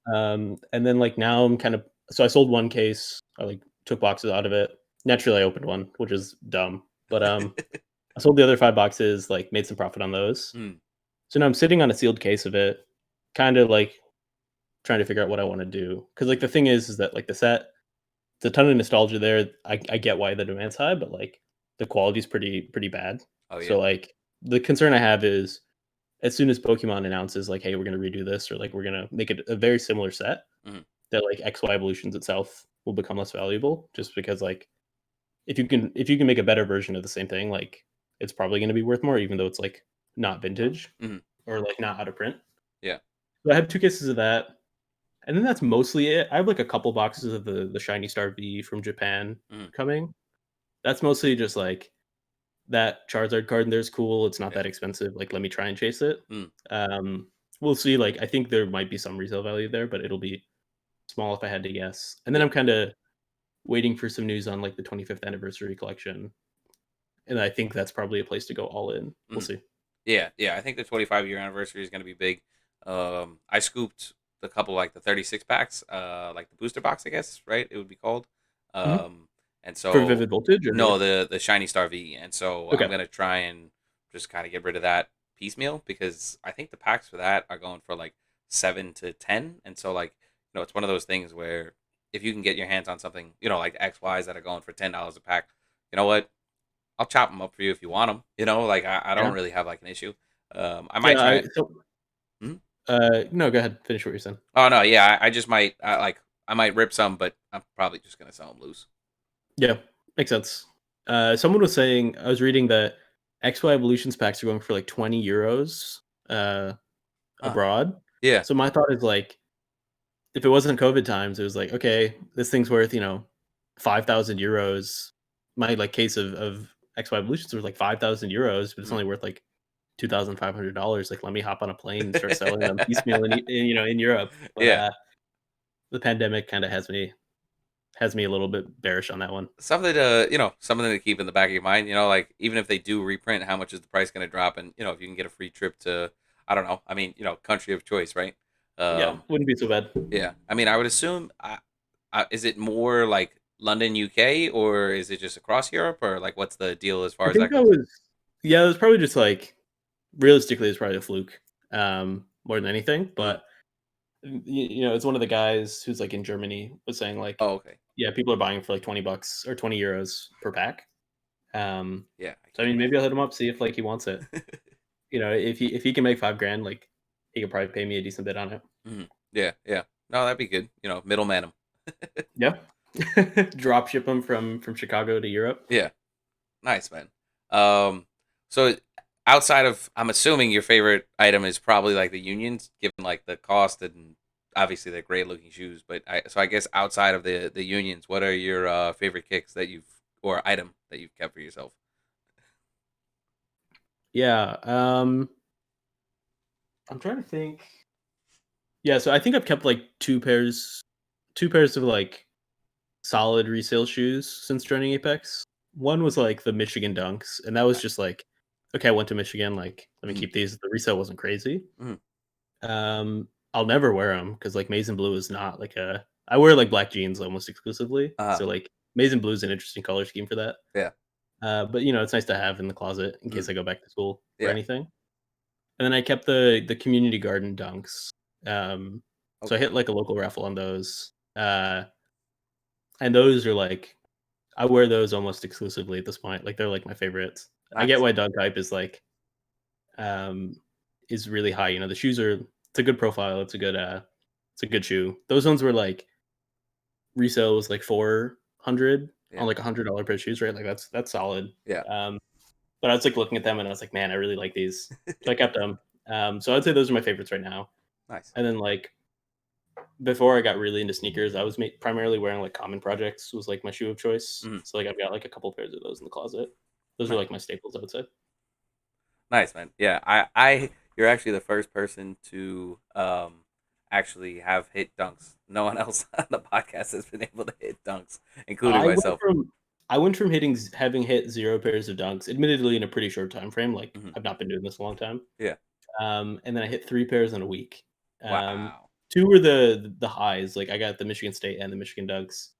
And then like now I'm kind of so I sold one case. I like took boxes out of it. Naturally, I opened one, which is dumb. But I sold the other 5 boxes. Like made some profit on those. Mm, So now I'm sitting on a sealed case of it, kind of like trying to figure out what I want to do. Because like the thing is that like the set, it's a ton of nostalgia there. I get why the demand's high, but like the quality's pretty bad. oh yeah. So like the concern I have is as soon as Pokemon announces like, hey, we're gonna redo this or like we're gonna make it a very similar set, Mhm. that like XY evolutions itself will become less valuable just because like if you can make a better version of the same thing, like it's probably gonna be worth more, even though it's like not vintage Mhm. or like not out of print. Yeah. So I have 2 cases of that. And then that's mostly it. I have like a couple boxes of the Shiny Star V from Japan Mhm. coming. That's mostly just like that Charizard card in there's cool. It's not Yeah. that expensive. Like, let me try and chase it. Mm. Um, we'll see. Like, I think there might be some resale value there, but it'll be small if I had to guess. And then Yeah. I'm kind of waiting for some news on like the 25th anniversary collection, and I think that's probably a place to go all in. We'll Mhm. see. Yeah, yeah. I think the 25-year anniversary is going to be big. I scooped a couple like the 36 packs, like the booster box, I guess, right? It would be called. Mhm. Um, and For so Vivid Voltage, no, or the Shiny Star V, and so I'm okay, gonna try and just kind of get rid of that piecemeal because I think the packs for that are going for like 7 to 10, and so like it's one of those things where if you can get your hands on something like X Ys that are going for $10 a pack, you know what? I'll chop them up for you if you want them. Like I yeah, don't really have like an issue. I might yeah. try I it. so Hmm? no, go ahead. Finish what you're saying. Oh no, yeah, I just might like I might rip some, but I'm probably just gonna sell them loose. Yeah, makes sense. Someone was saying I was reading that XY Evolutions packs are going for like 20 euros Huh? abroad. Yeah. So my thought is like, if it wasn't COVID times, it was like, okay, this thing's worth 5,000 euros. My like case of XY Evolutions was like 5,000 euros, but it's only worth like $2,500. Like, let me hop on a plane and start selling them piecemeal in Europe. But Yeah. the pandemic kind of has me a little bit bearish on that one. Something to keep in the back of your mind. Like even if they do reprint, how much is the price going to drop? And if you can get a free trip to, I don't know. I mean, country of choice, right? Yeah, Um, wouldn't be so bad. yeah. I mean, I would assume. Is it more like London, UK, or is it just across Europe, or like what's the deal as far I as think that that goes? was yeah, it was probably just like realistically, it's probably a fluke, more than anything. Mm. But it's one of the guys who's like in Germany was saying like, Oh, okay. yeah, people are buying for like $20 or 20 euros per pack. Yeah, I So I can't mean, maybe I'll imagine. hit him up, see if like he wants it. If he can make 5 grand, like he could probably pay me a decent bit on it. Mhm. Yeah, yeah. No, that'd be good. Middleman them. Yeah, drop ship him from Chicago to Europe. Yeah, nice man. So outside of, I'm assuming your favorite item is probably like the unions, given like the cost and obviously they're great looking shoes. But I guess outside of the unions, what are your favorite kicks that you've or item that you've kept for yourself? Yeah, I'm trying to think. Yeah, so I think I've kept like two pairs of like solid resale shoes since joining Apex. One was like the Michigan Dunks, and that was just like, okay, I went to Michigan, like let me Mm-hmm. keep these. The resale wasn't crazy. Mm-hmm. I'll never wear them because like Maize and Blue is not like a. I wear like black jeans almost exclusively, Uh-huh. so like Maize and Blue is an interesting color scheme for that. Yeah. But it's nice to have in the closet in case Mm. I go back to school or Yeah. anything. And then I kept the community garden dunks. Um, so I Okay. hit like a local raffle on those. And those are like I wear those almost exclusively at this point. Like they're like my favorites. I get Nice. why dog type um is really high. The shoes are it's a good profile. It's a good shoe. Those ones were like resale was like 400 on Yeah. like $100 pair of shoes, right? Like that's solid. Yeah. Um, but I was like looking at them and I was like, man, I really like these. So I kept them. So I'd say those are my favorites right now. Nice. And then like before I got really into sneakers, I was primarily wearing like Common Projects was like my shoe of choice. Mm. So like I've got like a couple pairs of those in the closet. Those are Nice. like my staples, I would say. Nice, man. Yeah, you're actually the first person to actually have hit dunks. No one else on the podcast has been able to hit dunks, including I went myself. from I went from having hit zero pairs of dunks, admittedly in a pretty short time frame. Like Hmm. I've not been doing this a long time. Yeah. And then I hit 3 pairs in a week. Um, Wow. 2 were the highs, like, I got the Michigan State and the Michigan Ducks.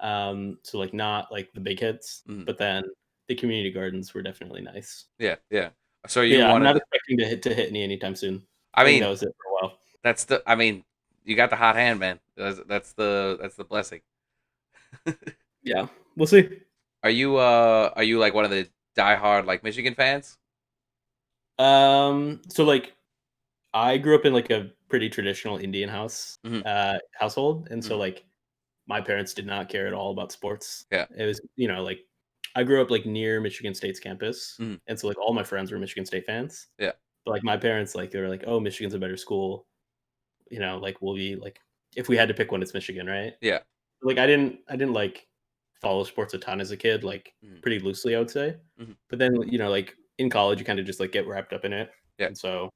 So, like, not, like, the big hits, Mhm. but then the community gardens were definitely nice. Yeah, yeah. So But, you yeah, I'm wanted not the, expecting to hit any anytime soon. I I think that mean, was it for a while. I mean, you got the hot hand, man. That's the blessing. Yeah, we'll see. Are you like one of the diehard like Michigan fans? So, like, I grew up in, like, a pretty traditional Indian Mhm. household, and so, Mhm. like, my parents did not care at all about sports. Yeah. It was, like, I grew up, like, near Michigan State's campus, Mhm. and so, like, all my friends were Michigan State fans. Yeah. But, like, my parents, like, they were like, "Oh, Michigan's a better school." Like, we'll be like, if we had to pick one, it's Michigan, right? Yeah. Like, I didn't, like, follow sports a ton as a kid, like, Mhm. pretty loosely, I would say. Mhm. But then, like, in college, you kinda just, like, get wrapped up in it, Yeah. and so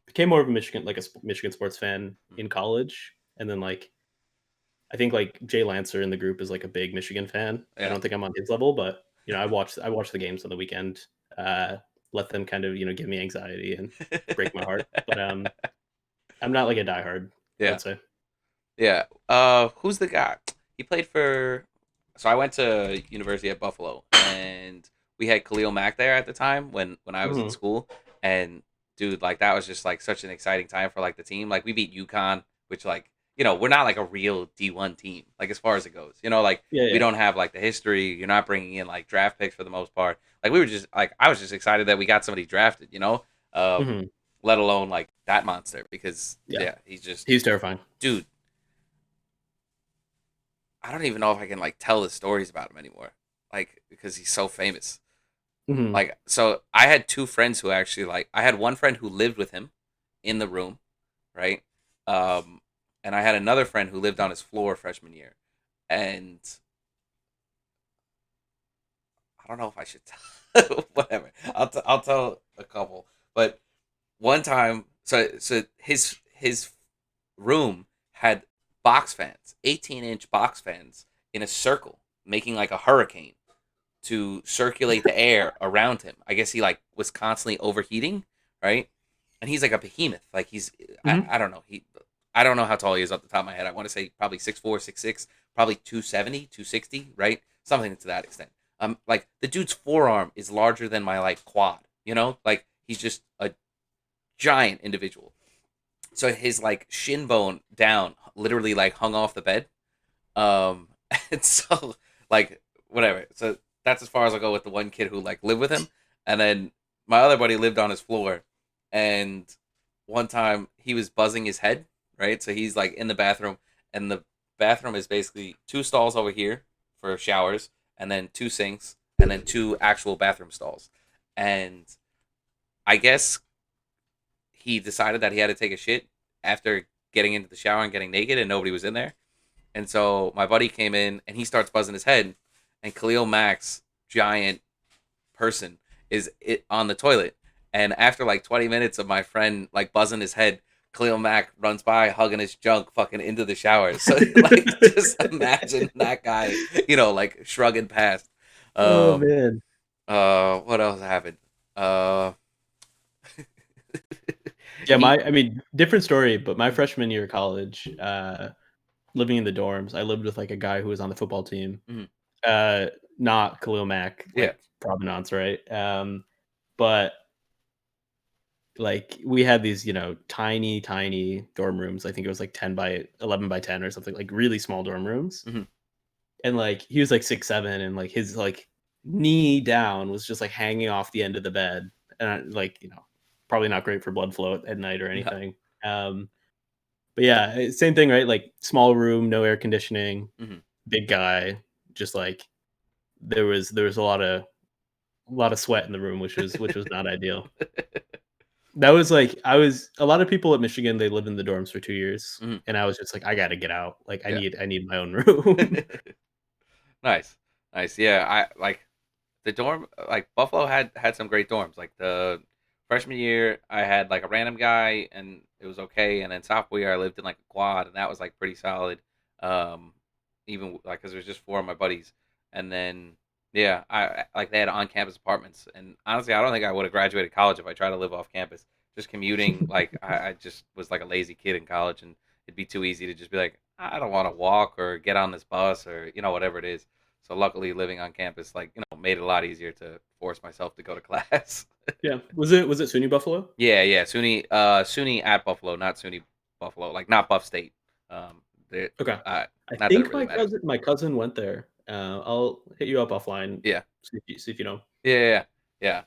became more of a Michigan sports fan Mhm. in college, and then, like, I think, like, Jay Lancer in the group is, like, a big Michigan fan. I Yeah. don't think I'm on his level, but, I watch the games on the weekend, let them kind of, give me anxiety and break my heart, but, I'm not, like, a diehard, I Yeah. would say. Yeah. Who's the guy? He played for. So I went to University at Buffalo, and we had Khalil Mack there at the time when I was in Mhm. school. And dude, like that was just like such an exciting time for like the team. Like we beat UConn, which like we're not like a real D1 team. Like as far as it goes, like Yeah, we yeah. don't have like the history. You're not bringing in like draft picks for the most part. Like we were just like I was just excited that we got somebody drafted. Mhm. Let alone like that monster because Yeah. yeah, he's just He's terrifying. dude. I don't even know if I can like tell the stories about him anymore. Like because he's so famous. Mhm. Like so I had two friends who actually like I had one friend who lived with him in the room, right? Um and I had another friend who lived on his floor freshman year. And I don't know if I should tell whatever. I'll tell a couple. But one time so his room had box fans, 18-inch box fans in a circle making like a hurricane to circulate the air around him. I guess he like was constantly overheating, right? And he's like a behemoth. Like he's Mhm. I don't know. I don't know how tall he is off the top of my head. I want to say probably 6'4", 6'6", probably 270, 260, right? Something to that extent. Like the dude's forearm is larger than my like quad, Like he's just a giant individual. So his like shin bone down literally like hung off the bed. Um and so like whatever. So that's as far as I go with the one kid who like lived with him. And then my other buddy lived on his floor, and one time he was buzzing his head, right? So he's like in the bathroom, and the bathroom is basically two stalls over here for showers, and then two sinks, and then two actual bathroom stalls. And I guess he decided that he had to take a shit after getting into the shower and getting naked, and nobody was in there. And so my buddy came in and he starts buzzing his head, and Khalil Mack's giant person is it on the toilet. And after like 20 minutes of my friend like buzzing his head, Khalil Mack runs by hugging his junk fucking into the shower. So like just imagine that guy, like shrugging past. Oh, Um man. what else happened? Uh Yeah, he I mean, different story, but my freshman year of college, living in the dorms, I lived with, like, a guy who was on the football team. Mhm. Uh, Not Khalil Mack, Yeah. like, provenance, right? But, like, we had these, tiny, tiny dorm rooms. I think it was, like, 10 by 11 by 10 or something, like, really small dorm rooms. Mhm. And, like, he was, like, 6'7", and, like, his, like, knee down was just, like, hanging off the end of the bed, and like, probably not great for blood flow at night or No. anything. But yeah, same thing, right? Like, small room, no air conditioning, Mhm. big guy, just, like, there was a lot of sweat in the room, which was not ideal. That was, like, a lot of people at Michigan, they lived in the dorms for 2 years, Mhm. and I was just like, "I gotta get out." Like, I Yeah. need I need my own room. Nice. Nice. Yeah, I like the dorm like Buffalo had some great dorms. Like the freshman year I had like a random guy and it was okay, and then sophomore year I lived in like a quad and that was like pretty solid. Um Even like cuz it was just four of my buddies. And then like they had on-campus apartments, and honestly I don't think I would have graduated college if I tried to live off campus just commuting. Like I just was like a lazy kid in college, and it'd be too easy to just be like, I don't want to walk or get on this bus or whatever it is. So luckily, living on campus like made it a lot easier to force myself to go to class. Yeah. Was it SUNY Buffalo? Yeah, yeah, SUNY at Buffalo, not SUNY Buffalo, like not Buff State. Um, they- Okay. uh, I Not that it think really matters. my cousin went there. I'll hit you up offline, Yeah, see if you know. yeah, yeah,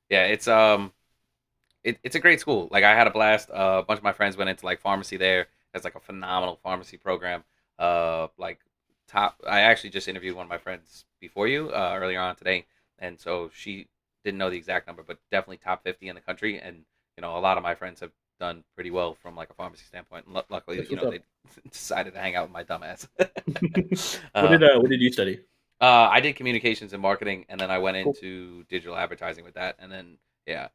yeah. It's a great school. Like I had a blast. A bunch of my friends went into like pharmacy there. It's like a phenomenal pharmacy program. Like top. I actually just interviewed one of my friends before you earlier on today, and so she didn't know the exact number, but definitely top 50 in the country. And a lot of my friends have done pretty well from like a pharmacy standpoint. And luckily, That's what's they up. decided to hang out with my dumbass. uh, What did you study? I did communications and marketing, and then I went Cool. into digital advertising with that, and then yeah,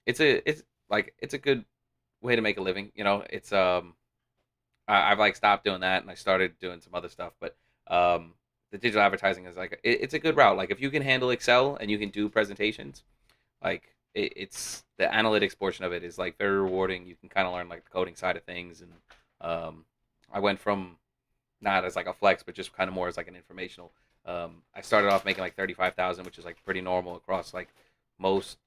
it's a good way to make a living. I've like stopped doing that, and I started doing some other stuff, but the digital advertising is like it's a good route. Like if you can handle Excel and you can do presentations, like it's the analytics portion of it is like very rewarding. You can kind of learn like the coding side of things, and um, I went from not as like a flex, but just kind of more as like an informational. I started off making like 35,000, which is like pretty normal across like most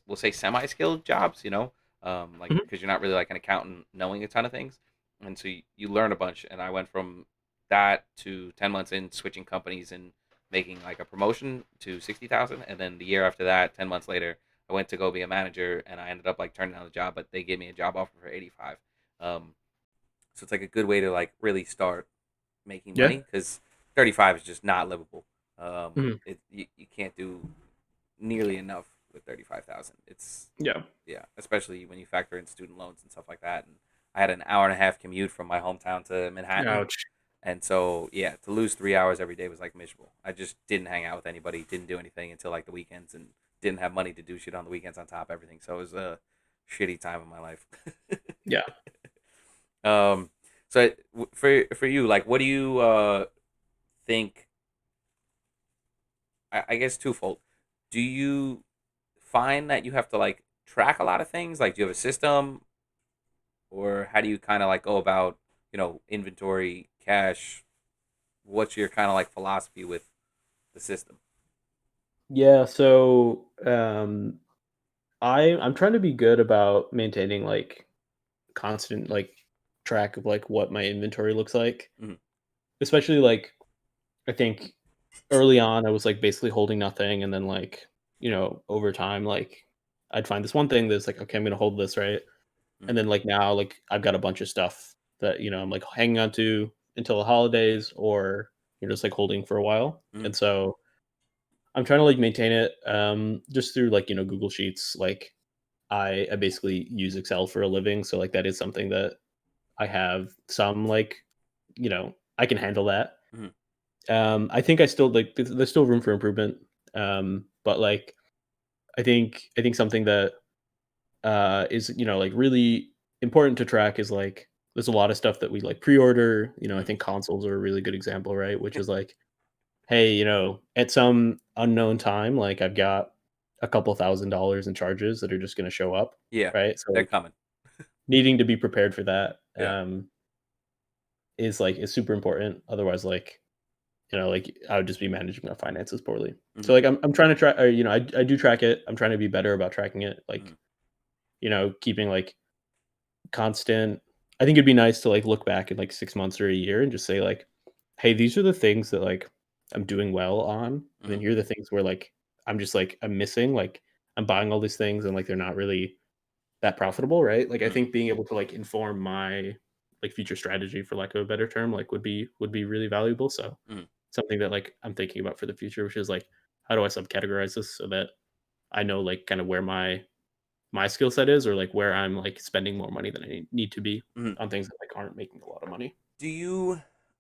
we'll say semi skilled jobs. Like Mhm. because you're not really like an accountant knowing a ton of things, and so you learn a bunch. And I went from that to 10 months in switching companies and making like a promotion to 60,000, and then the year after that, 10 months later, I went to go be a manager, and I ended up like turning down the job, but they gave me a job offer for 85. So it's like a good way to like really start making Yeah. money because 35 is just not livable. Mhm. You can't do nearly enough with 35,000. It's Yeah. yeah, especially when you factor in student loans and stuff like that. And I had an hour and a half commute from my hometown to Manhattan, Ouch. and so yeah, to lose 3 hours every day was like miserable. I just didn't hang out with anybody, didn't do anything until like the weekends, and didn't have money to do shit on the weekends on top of everything. So it was a shitty time of my life. Yeah. um, so for you, like, what do you think? I guess twofold. Do you find that you have to like track a lot of things? Like, do you have a system, or how do you kind of like go about inventory, cash? What's your kind of like philosophy with the system? Yeah. So I'm trying to be good about maintaining like constant like track of like what my inventory looks like. Hmm. Especially like I think early on I was like basically holding nothing, and then like, over time like I'd find this one thing that's like, okay, I'm gonna hold this, right? And Hmm. then like now like I've got a bunch of stuff that, I'm like hanging on to until the holidays, or just like holding for a while. Hmm. And so I'm trying to like maintain it just through like, Google Sheets. Like I basically use Excel for a living. So like that is something that I have some like, I can handle that. Hmm. I think I still like there's still room for improvement. But like I think something that is, like really important to track is like there's a lot of stuff that we like pre-order. I Hmm. think consoles are a really good example, right? Which is like, hey, at some unknown time, like I've got a couple $1,000s in charges that are just going to show up, Yeah, right? So they're like coming. needing to be prepared for that Yeah. is super important. Otherwise, like, like I would just be managing my finances poorly. Hmm. So like I'm trying to try, or, I do track it. I'm trying to be better about tracking it. Hmm. Like, keeping like constant. I think it'd be nice to like look back in like 6 months or a year and just say like, hey, these are the things that like I'm doing well on, and Hmm. then here are the things where like I'm missing. Like I'm buying all these things and like they're not really that profitable, right? Like I Hmm. think being able to like inform my like future strategy, for lack of a better term, like would be really valuable. So Hmm. something that like I'm thinking about for the future, which is like, how do I subcategorize this so that I know like kind of where my skill set is, or like where I'm like spending more money than I need to be Hmm. on things that like aren't making a lot of money. Do you,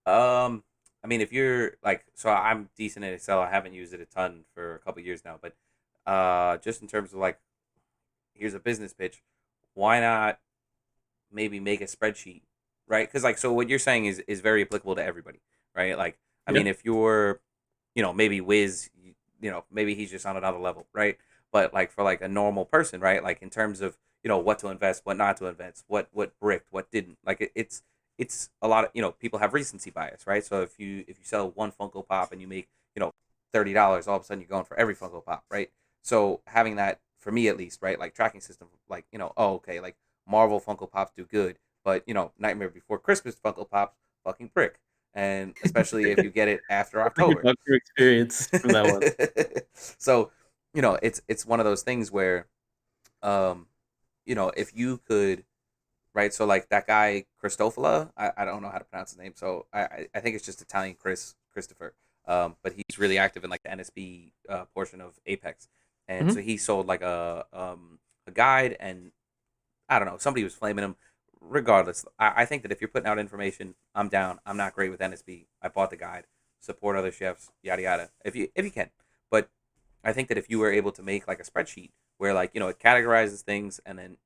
um, I mean, if you're like, so I'm decent at Excel. I haven't used it a ton for a couple years now, but just in terms of like, here's a business pitch. Why not maybe make a spreadsheet, right? Because like, so what you're saying is very applicable to everybody, right? Like, I Yeah. mean, if you're, maybe Wiz, maybe he's just on another level, right? but like for like a normal person, right? Like in terms of what to invest, what not to invest, what bricked, what didn't. Like it's a lot of people have recency bias, right? So if you sell one Funko Pop and you make $30, all of a sudden you're going for every Funko Pop, right? So having that for me at least, right? Like tracking system, like oh okay, like Marvel Funko Pops do good, but Nightmare Before Christmas Funko Pops fucking brick, and especially if you get it after That's a good October. doctor experience from that one. So it's one of those things where um if you could, right, so like that guy Christofola, I don't know how to pronounce his name, so I think it's just Italian Christopher, but he's really active in like the NSB portion of Apex, and so Mhm. he sold like a guide, and I don't know, somebody was flaming him. Regardless, I think that if you're putting out information, I'm down. I'm not great with NSB. I bought the guide. Support other chefs, yada yada. If you can, but I think that if you were able to make like a spreadsheet where like it categorizes things, and then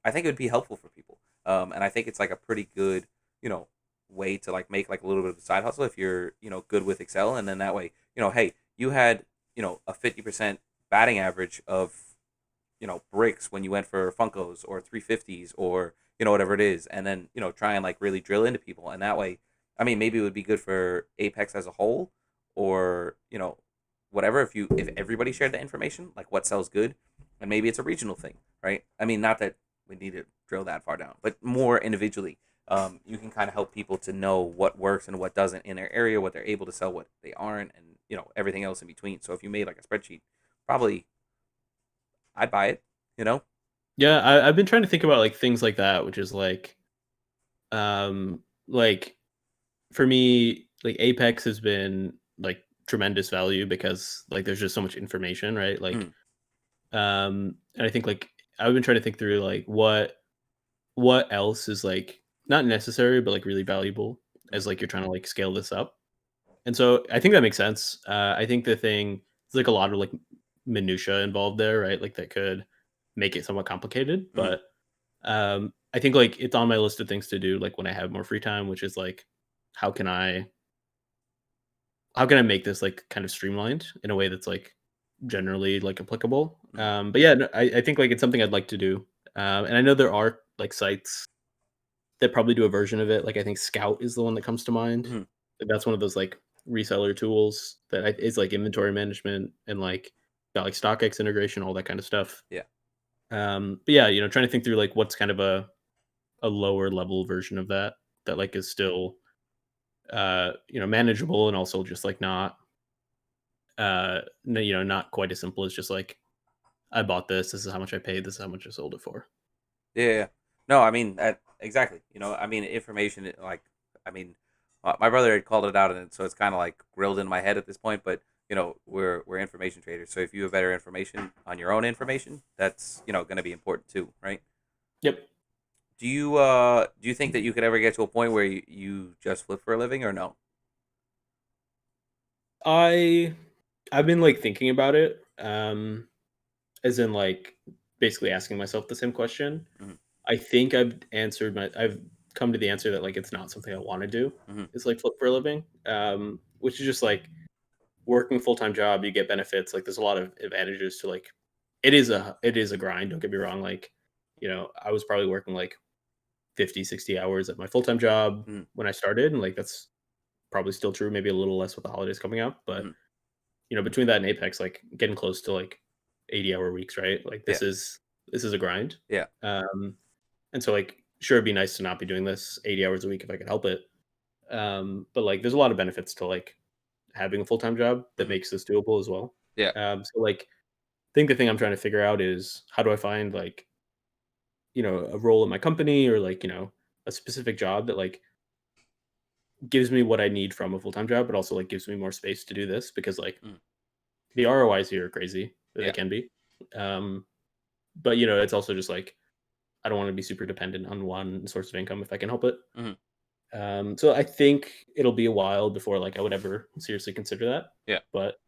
I think it would be helpful for people. And I think it's like a pretty good you know way to like make like a little bit of a side hustle if you're good with Excel, and then that way hey, you had a 50% batting average of bricks when you went for Funkos or 350s or whatever it is, and then try and like really drill into people, and that way, I mean, maybe it would be good for Apex as a whole, or whatever, if everybody shared the information like what sells good, and maybe it's a regional thing, right? I mean, not that we need to drill that far down, but more individually, you can kind of help people to know what works and what doesn't in their area, what they're able to sell, what they aren't, and everything else in between. So if you made like a spreadsheet, probably I'd buy it. You know. Yeah, I've been trying to think about, like, things like that, which is, like, for me, like, Apex has been, like, tremendous value because, like, there's just so much information, right? Mm, And I think, like, I've been trying to think through, like, what else is, like, not necessary, but, like, really valuable mm, as, like, you're trying to, like, scale this up. And so I think that makes sense. I think the thing is like a lot of like minutia involved there, right? Like that could make it somewhat complicated. mm, But I think like it's on my list of things to do, like when I have more free time, which is like how can I how can I make this like kind of streamlined in a way that's like generally like applicable. mm, But yeah, no, I think like it's something I'd like to do. And I know there are like sites that probably do a version of it. Like I think Scout is the one that comes to mind. mm. That's one of those like reseller tools that is like inventory management and like got like StockX integration, all that kind of stuff. Yeah. But yeah, trying to think through like what's kind of a lower level version of that that like is still manageable and also just like not not quite as simple as just like I bought this. This is how much I paid. This is how much I sold it for. Yeah. Yeah. No, I mean exactly. I mean, information. Like, I mean, my brother had called it out, and so it's kind of like grilled in my head at this point. But we're information traders, so if you have better information on your own information, that's going to be important too, right? Yep. Do you think that you could ever get to a point where you just flip for a living, or no? I I've been like thinking about it. As in like basically asking myself the same question. Mm-hmm, I think I've come to the answer that like it's not something I want to do. mm-hmm, Is like flip for a living. Which is just like working full-time job, you get benefits. Like there's a lot of advantages to like it is a grind, don't get me wrong. Like, I was probably working like 50, 60 hours at my full-time job mm-hmm, when I started, and like that's probably still true, maybe a little less with the holidays coming up, but mm-hmm. between that and Apex, like getting close to like 80-hour weeks, right? Like Yeah. this is a grind. Yeah. Um, and so like sure it'd be nice to not be doing this 80 hours a week if I could help it. But like there's a lot of benefits to like having a full-time job that Mm-hmm. makes this doable as well. Yeah. So like I think the thing I'm trying to figure out is how do I find like, a role in my company or like, a specific job that like gives me what I need from a full-time job, but also like gives me more space to do this because like Mm. the ROIs here are crazy. They Yeah. can be. Um, but it's also just like I don't want to be super dependent on one source of income if I can help it. Mm-hmm. So I think it'll be a while before like I would ever seriously consider that. Yeah. But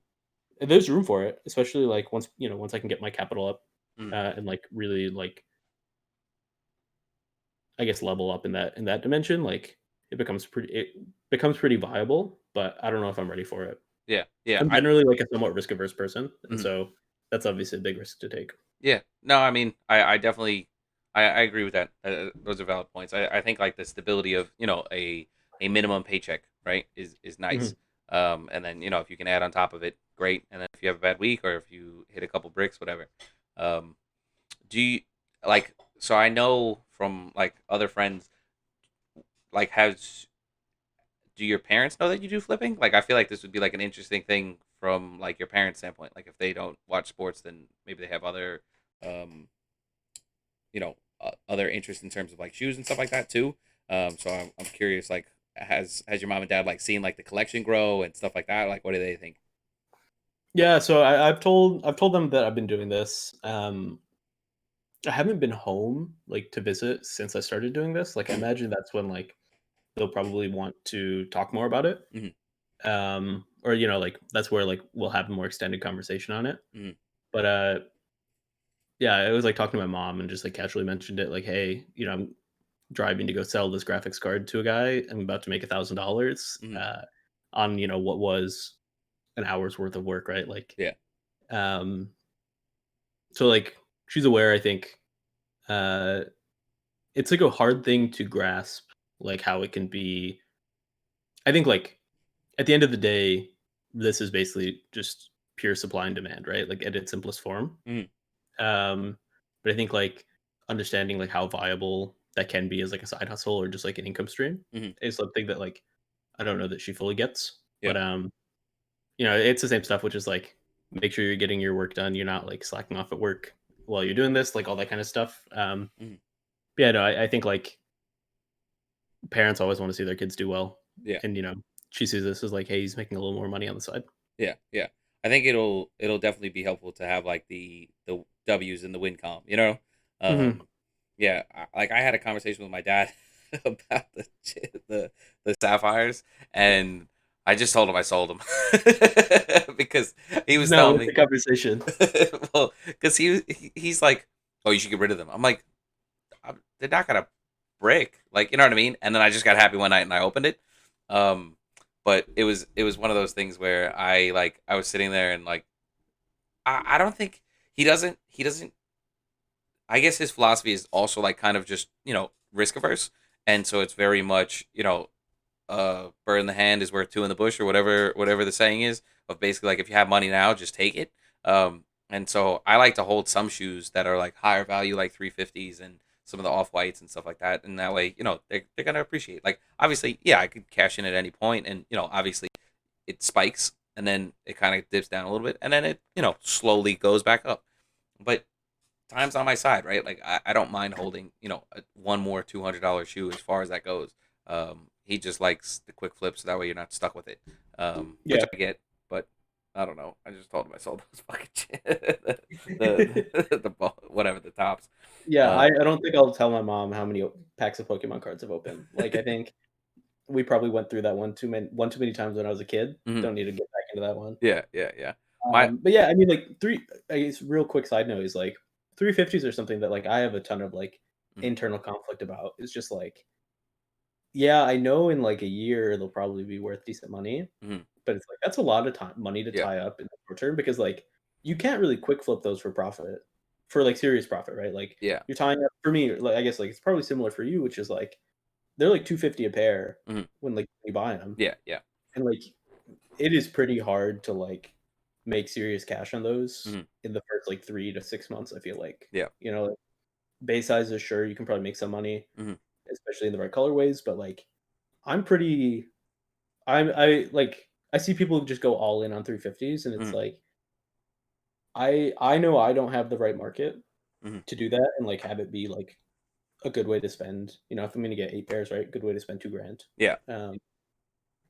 there's room for it, especially like once I can get my capital up Mm. and like really like I guess level up in that dimension. Like it becomes pretty viable. But I don't know if I'm ready for it. Yeah. Yeah. I'm generally like a somewhat risk averse person, and Mhm. so that's obviously a big risk to take. Yeah. No, I mean, I definitely, I agree with that. Those are valid points. I think like the stability of a minimum paycheck, right, is nice. Mhm. And then if you can add on top of it, great. And then if you have a bad week or if you hit a couple bricks, whatever. Um, do you like? So I know from like other friends, like has do your parents know that you do flipping? Like I feel like this would be like an interesting thing from like your parents' standpoint. Like if they don't watch sports, then maybe they have other um other interests in terms of like shoes and stuff like that too. So I'm curious, like, has your mom and dad like seen like the collection grow and stuff like that? Like, what do they think? Yeah, so I've told them that I've been doing this. I haven't been home like to visit since I started doing this. Like I Mm-hmm. imagine that's when like they'll probably want to talk more about it. Mm-hmm. Or like that's where like we'll have a more extended conversation on it. Mm-hmm. But yeah, I was like talking to my mom and just like casually mentioned it, like, hey, I'm driving to go sell this graphics card to a guy. I'm about to make $1,000 Mm-hmm. on what was an hour's worth of work, right? Like, Yeah. um, so like she's aware. I think uh, it's like a hard thing to grasp, like how it can be. I think like at the end of the day, this is basically just pure supply and demand, right? Like at its simplest form. Mm-hmm. Um, but I think like understanding like how viable that can be as like a side hustle or just like an income stream Mm-hmm. is something that like I don't know that she fully gets. Yeah. But it's the same stuff, which is like make sure you're getting your work done. You're not like slacking off at work while you're doing this, like all that kind of stuff. Mm-hmm. Yeah, no, I think like parents always want to see their kids do well, Yeah. and she sees this as like, hey, he's making a little more money on the side. Yeah. Yeah. I think it'll definitely be helpful to have like the W's in the win column. Hmm. Yeah. Like I had a conversation with my dad about the sapphires, and I just told him I sold them because he was No, telling with the me, conversation. well, because he's like, oh, you should get rid of them. I'm like, they're not gonna break, like you know what I mean. And then I just got happy one night and I opened it. Um, but it was one of those things where I was sitting there and like I don't think he doesn't. I guess his philosophy is also like kind of just risk averse, and so it's very much bird in the hand is worth two in the bush or whatever the saying is of basically like if you have money now just take it. And so I like to hold some shoes that are like higher value like 350s and some of the off whites and stuff like that, and that way they're gonna appreciate. Like obviously yeah, I could cash in at any point, and obviously it spikes and then it kind of dips down a little bit and then it slowly goes back up, but time's on my side, right? Like I don't mind holding, one more $200 shoe as far as that goes. He just likes the quick flips, so that way you're not stuck with it. Which Yeah. I get, but I don't know. I just told him I sold those fucking shit. Whatever the tops. Yeah, Uh, I don't think I'll tell my mom how many packs of Pokemon cards I've opened. Like, I think we probably went through that one too many times when I was a kid. mhm. Don't need to get back into that one. Yeah, yeah, yeah. My But yeah, I mean, like, I guess real quick side note is, like, 350s are something that, like, I have a ton of, like, mhm, internal conflict about. It's just like, yeah, I know in, like, a year they'll probably be worth decent money, mhm. but it's like, that's a lot of money to Yeah, tie up in the short term because, like, you can't really quick flip those for profit, for, like, serious profit, right? Like, yeah, you're tying up for me, like, I guess, like, it's probably similar for you, which is, like, they're, like, 250 a pair mhm, when, like, you buy them, yeah, yeah, and, like, it is pretty hard to, like, make serious cash on those mhm, in the first, like, 3 to 6 months, I feel like. yeah, Like, base sizes, sure, you can probably make some money, mhm, especially in the right colorways, but, like, I'm pretty I see people just go all in on 350s, and it's mhm, like, I know I don't have the right market mhm. to do that and, like, have it be, like, a good way to spend, if I'm gonna get 8 pairs, right, good way to spend 2 grand. Yeah, Um,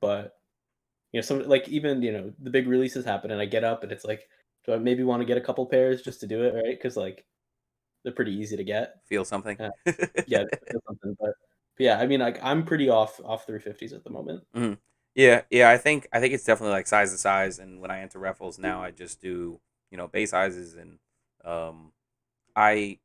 but some like even the big releases happen, and I get up, and it's like, do I maybe want to get a couple pairs just to do it, right? Because like they're pretty easy to get. feel something. Uh, yeah, or something. But yeah, I mean, like I'm pretty off 350s at the moment. Mhm. Yeah, yeah. I think it's definitely like size to size. And when I enter raffles now, I just do base sizes. And um, I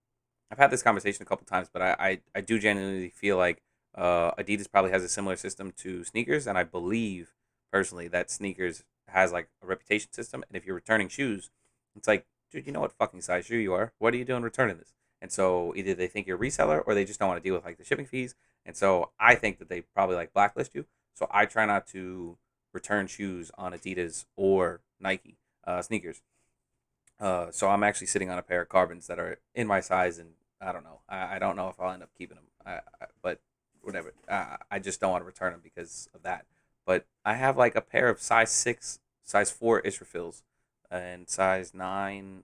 I've had this conversation a couple times, but I do genuinely feel like Adidas probably has a similar system to sneakers, and I believe personally that sneakers has like a reputation system. And if you're returning shoes, it's like dude, you know what fucking size shoe you are. What are you doing returning this? And so either they think you're a reseller or they just don't want to deal with like the shipping fees. And so I think that they probably like blacklist you. So I try not to return shoes on Adidas or Nike sneakers. So I'm actually sitting on a pair of carbons that are in my size, and I don't know. I don't know if I'll end up keeping them. But whatever. I just don't want to return them because of that. But I have like a pair of size 6, size 4 Israfils, and size 9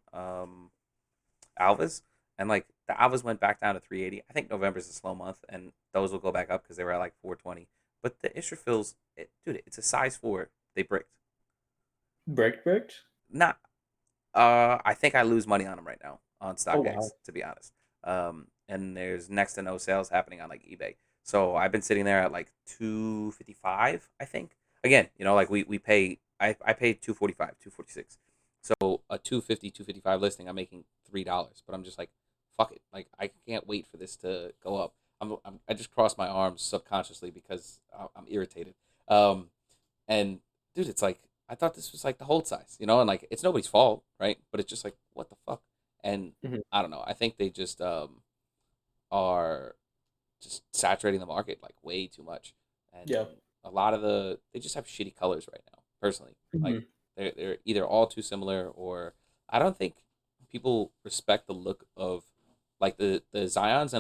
Alvas, and like the Alvas went back down to 380. I think November's a slow month, and those will go back up because they were at like 420. But the Israfils, dude, it's a size 4. They bricked. Bricked? Not I think I lose money on them right now on Oh wow. StockX, to be honest. And there's next to no sales happening on like eBay. So I've been sitting there at like 255, I think. Again, like we pay I paid 245, 246. So a 250, 255 listing, I'm making $3, but I'm just like, fuck it. Like I can't wait for this to go up. I just cross my arms subconsciously because I'm irritated. Um, and dude, it's like I thought this was like the hold size, and like it's nobody's fault, right? But it's just like what the fuck, and Mhm. I don't know. I think they just are just saturating the market like way too much, and Yeah. a lot of they just have shitty colors right now. Personally, like Mhm. they're either all too similar or I don't think people respect the look of like the Zions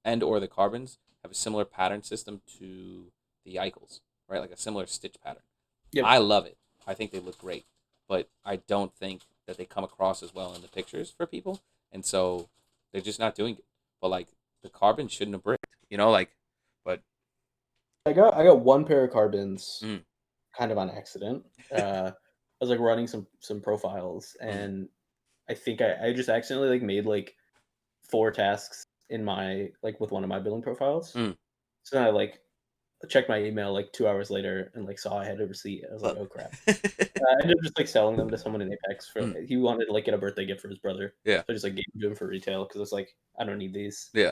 and or the Carbons have a similar pattern system to the Eichels, right? Like a similar stitch pattern. Yep. I love it. I think they look great, but I don't think that they come across as well in the pictures for people, and so they're just not doing it. But like the Carbon shouldn't have bricked, like, but I got one pair of carbons mm, kind of on accident. I was like running some profiles, mm, and I think I just accidentally like made like 4 tasks in my like with one of my billing profiles. mm. So then I like checked my email like 2 hours later and like saw I had a receipt. I was like, Look, "Oh crap." I ended up just like selling them to someone in Apex for mm, he wanted to like get a birthday gift for his brother. yeah, So I just like gave them to him for retail because it's like I don't need these. yeah,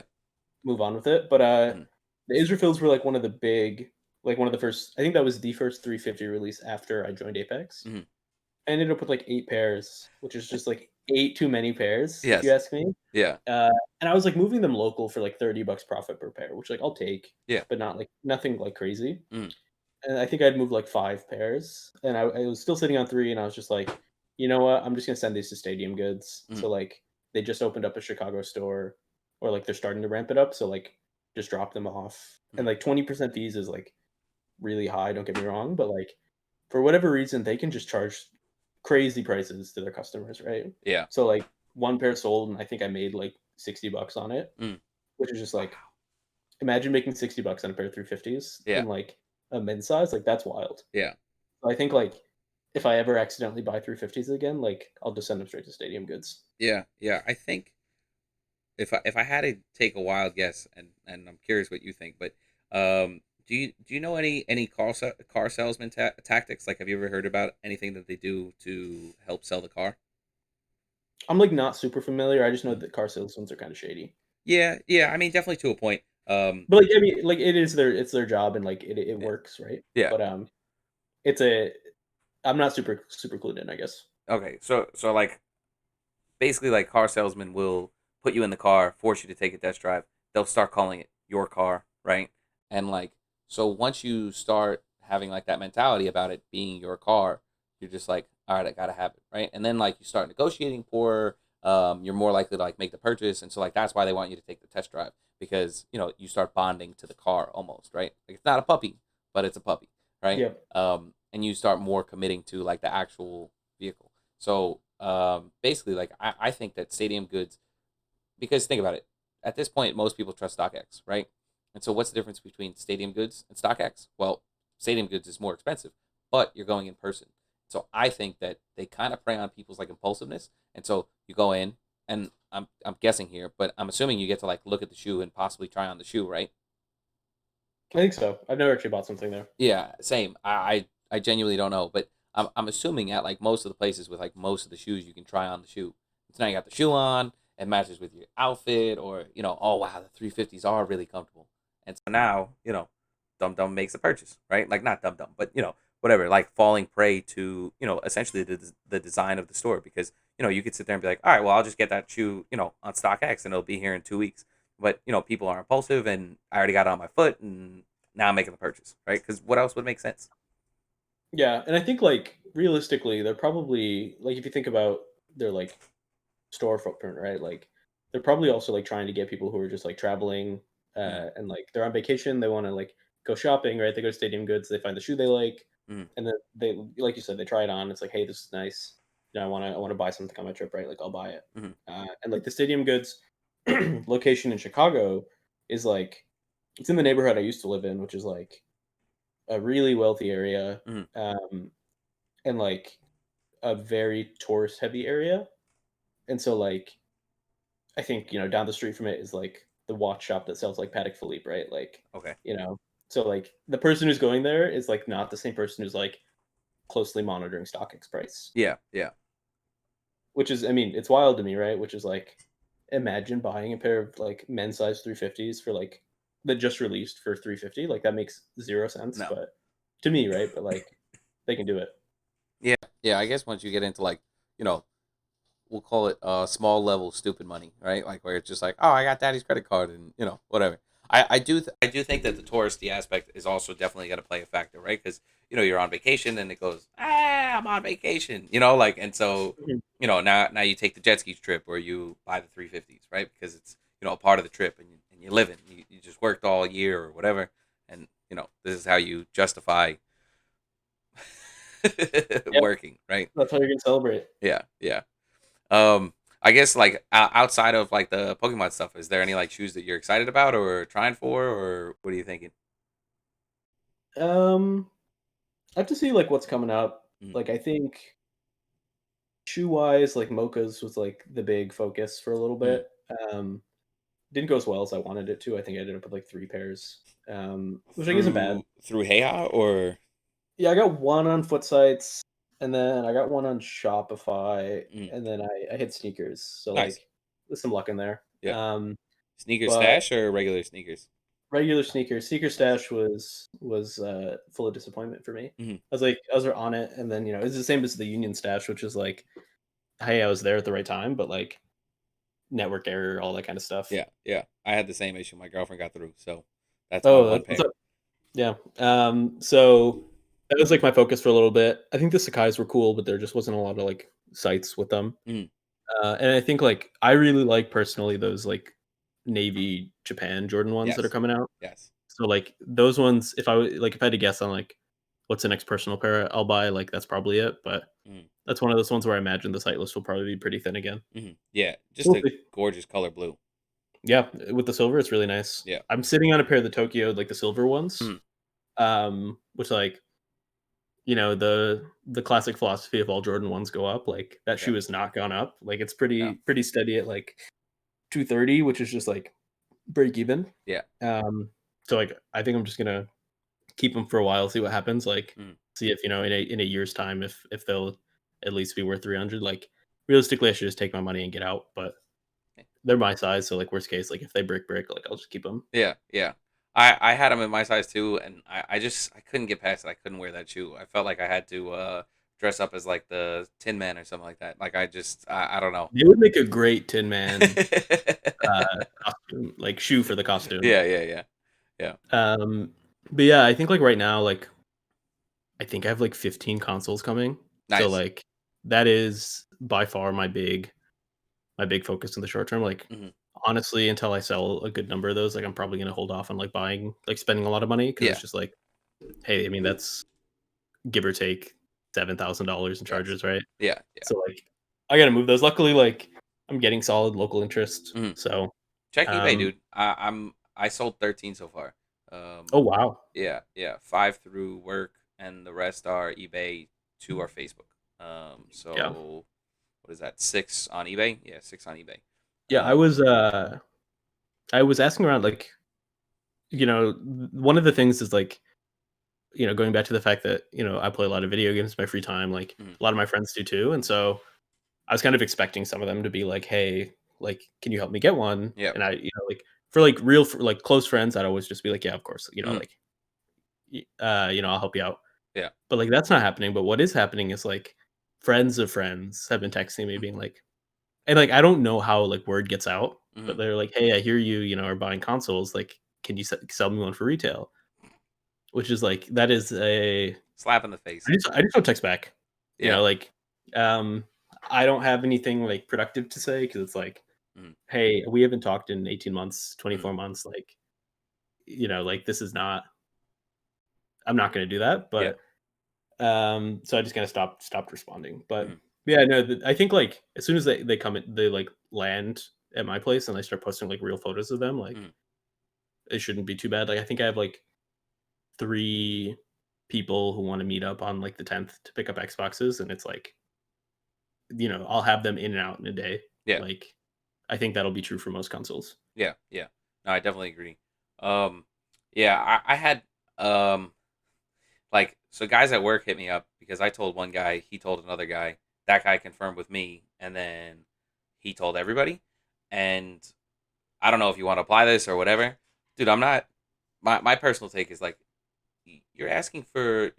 Move on with it. But mm, the Israfils were like one of the big like one of the first I think that was the first 350 release after I joined Apex. mm. I ended up with like 8 pairs, which is just like 8 too many pairs, if you Yes, ask me. yeah, Uh, and I was like moving them local for like $30 profit per pair, which like I'll take, yeah, but not like nothing like crazy. mm, And I think I'd moved like 5 pairs, and I was still sitting on 3, and I was just like, you know what? I'm just gonna send these to Stadium Goods. mm, So like they just opened up a Chicago store, or like they're starting to ramp it up. So like just drop them off, and mm. like 20% fees is like really high. Don't get me wrong, but like for whatever reason, they can just charge crazy prices to their customers, right? Yeah, So like one pair sold, and I think I made like $60 on it, mm. which is just like Wow, imagine making $60 on a pair of 350s yeah, in like a mid size, like that's wild. yeah. So I think like if I ever accidentally buy 350s again, like I'll just send them straight to Stadium Goods. Yeah, yeah. I think if I had to take a wild guess, and I'm curious what you think, but do you know any car salesman tactics? Like, have you ever heard about anything that they do to help sell the car? I'm like not super familiar. I just know Mm. that car salesmen are kind of shady. Yeah, yeah. I mean, definitely to a point. But like I mean, like it's their job and like it Yeah, works, right? yeah. But it's a I'm not super clued in, I guess. Okay, so like basically like car salesmen will put you in the car, force you to take a test drive. They'll start calling it your car, right? And like so once you start having like that mentality about it being your car, you're just like, all right, I gotta have it, right? And then like you start negotiating for, you're more likely to like make the purchase, and so like that's why they want you to take the test drive because you start bonding to the car almost, right? Like it's not a puppy, but it's a puppy, right? Yep. And you start more committing to like the actual vehicle. So basically, like I think that Stadium Goods, because think about it, at this point, most people trust StockX, right? And so, what's the difference between Stadium Goods and StockX? Well, Stadium Goods is more expensive, but you're going in person. So I think that they kind of prey on people's like impulsiveness, and so you go in, and I'm guessing here, but I'm assuming you get to like look at the shoe and possibly try on the shoe, right? I think so. I've never actually bought something there. Yeah, same. I genuinely don't know, but I'm assuming at like most of the places with like most of the shoes you can try on the shoe. So now you got the shoe on, it matches with your outfit, or oh wow, the 350s are really comfortable. And so now Dum Dum makes a purchase, right? Like not Dum Dum, but whatever, like falling prey to, essentially the design of the store, because you could sit there and be like, all right, well, I'll just get that shoe, on StockX and it'll be here in 2 weeks. But people are impulsive, and I already got it on my foot, and now I'm making the purchase, right? Because what else would make sense? Yeah, and I think like realistically, they're probably like if you think about their like store footprint, right? Like they're probably also like trying to get people who are just like traveling Mm, and like they're on vacation, they want to like go shopping, right? They go to Stadium Goods, they find the shoe they like, mm, and then they like you said, they try it on. It's like, hey, this is nice. I want to buy something on my trip, right? Like I'll buy it. mm, And like the Stadium Goods location in Chicago is like it's in the neighborhood I used to live in, which is like a really wealthy area, mm. um, and like a very tourist heavy area. And so like I think, down the street from it is like the watch shop that sells like Patek Philippe, right? Like, Okay. you know, so like the person who's going there is like not the same person who's like closely monitoring StockX price, Yeah, yeah. which is, I mean, it's wild to me, right? Which is like, imagine buying a pair of like men's size 350s for like that just released for 350. Like that makes zero sense, No. but to me, right? But like they can do it. Yeah, yeah. I guess once you get into like, you know, we'll call it small level stupid money, right? Like where it's just like, oh, I got daddy's credit card, and whatever. I do think that the touristy aspect is also definitely going to play a factor, right? Because you're on vacation, and it goes, I'm on vacation, like, and so Mhm. now you take the jet ski trip, or you buy the 350s, right? Because it's a part of the trip, and you live in, you just worked all year or whatever, and this is how you justify Yep, working, right? that's how you're gonna celebrate. Yeah, yeah. I guess like outside of like the Pokemon stuff, is there any like shoes that you're excited about or trying for, or what are you thinking? Um, I have to see like what's coming up. Mm, Like I think shoe wise, like Mocha's was like the big focus for a little mm. bit. Didn't go as well as I wanted it to. I think I ended up with like three pairs, which I guess isn't bad. Through Heya or Yeah, I got one on Foot Sites, and then I got one on Shopify, mm, and then I hit sneakers. So nice, like, there's some luck in there. yeah. Sneaker But stash or regular sneakers? regular sneakers, sneaker stash was full of disappointment for me. Hmm. I was on it, and then it's the same as the Union stash, which is like, hey, I was there at the right time, but like network error, all that kind of stuff. Yeah, yeah. I had the same issue. My girlfriend got through, so that's my Oh, one what's pair. up? Yeah. So that was like my focus for a little bit. I think the Sakai's were cool, but there just wasn't a lot of like sites with them. Mm, And I think like I really like personally those like Navy Japan Jordan ones that are yes, coming out. yes. So like those ones, if I had to guess on like what's the next personal pair I'll buy, like that's probably it. But Mm, that's one of those ones where I imagine the site list will probably be pretty thin again. yeah, just We'll a see. gorgeous color blue. Yeah, with the silver, it's really nice. Yeah. I'm sitting on a pair of the Tokyo, like the silver ones, Mm, which like the classic philosophy of all Jordan ones go up. Like that yeah, shoe has not gone up. Like it's no, pretty steady at like 230, which is just like break even. yeah. Um, so like I think I'm just gonna keep them for a while, see what happens. Like Mm. see if in a year's time if they'll at least be worth 300. Like realistically, I should just take my money and get out. But they're my size, so like worst case, like if they break, like I'll just keep them. Yeah, yeah. I had them in my size too, and I couldn't get past it. I couldn't wear that shoe. I felt like I had to dress up as like the Tin Man or something like that. Like I don't know. They would make a great Tin Man costume, like shoe for the costume. Yeah, yeah, yeah, yeah. Um, but yeah, I think like right now, like I think I have like 15 consoles coming. So Nice. like that is by far my big focus in the short term. Like Hmm. honestly, until I sell a good number of those, like I'm probably gonna hold off on like buying like spending a lot of money because Yeah. it's just like, hey, I mean that's give or take $7,000 in Yes. charges, right? Yeah. Yeah. So like I gotta move those. Luckily, like I'm getting solid local interest. Hmm. So Check eBay, um dude. I sold 13 so far. oh wow. Yeah, yeah. 5 through work, and the rest are eBay. 2 are Facebook. Yeah. So what is that? 6 on eBay? Yeah, 6 on eBay. Yeah, Um, I was asking around like, one of the things is like, going back to the fact that, I play a lot of video games in my free time, like mhm. a lot of my friends do too. And so I was kind of expecting some of them to be like, "Hey, like, can you help me get one?" Yep. And I, like for like real, for like close friends, I'd always just be like, "Yeah, of course." Mm, I'll help you out. Yeah. But, like, that's not happening, but what is happening is, like, friends of friends have been texting me being like and, like, I don't know how, like, word gets out, Hmm. but they're like, "Hey, I hear you, are buying consoles, like, can you sell me one for retail?" Which is, like that is a Slap in the face. I just don't text back. You Yeah. know, like, um, I don't have anything, like, productive to say because it's like, Hmm. "Hey, we haven't talked in 18 months, Hmm. 24 months, like, like, this is not I'm not gonna do that," Yeah. but, so I just kinda stopped responding, but, Hmm. yeah, no, I think, like, as soon as they come in they, like, land at my place and I start posting, like, real photos of them, like, Hmm. it shouldn't be too bad, like, I think I have, like, 3 people who wanna meet up on, like, the 10th to pick up Xboxes, and it's like, I'll have them in and out in a day, Yeah. like, I think that'll be true for most consoles. Yeah. Yeah. No, I definitely agree. Um, yeah, I had um like, so guys at work hit me up because I told one guy, he told another guy, that guy confirmed with me, and then he told everybody. And I don't know if you want to apply this or whatever. Dude, I'm not my personal take is like you're asking for,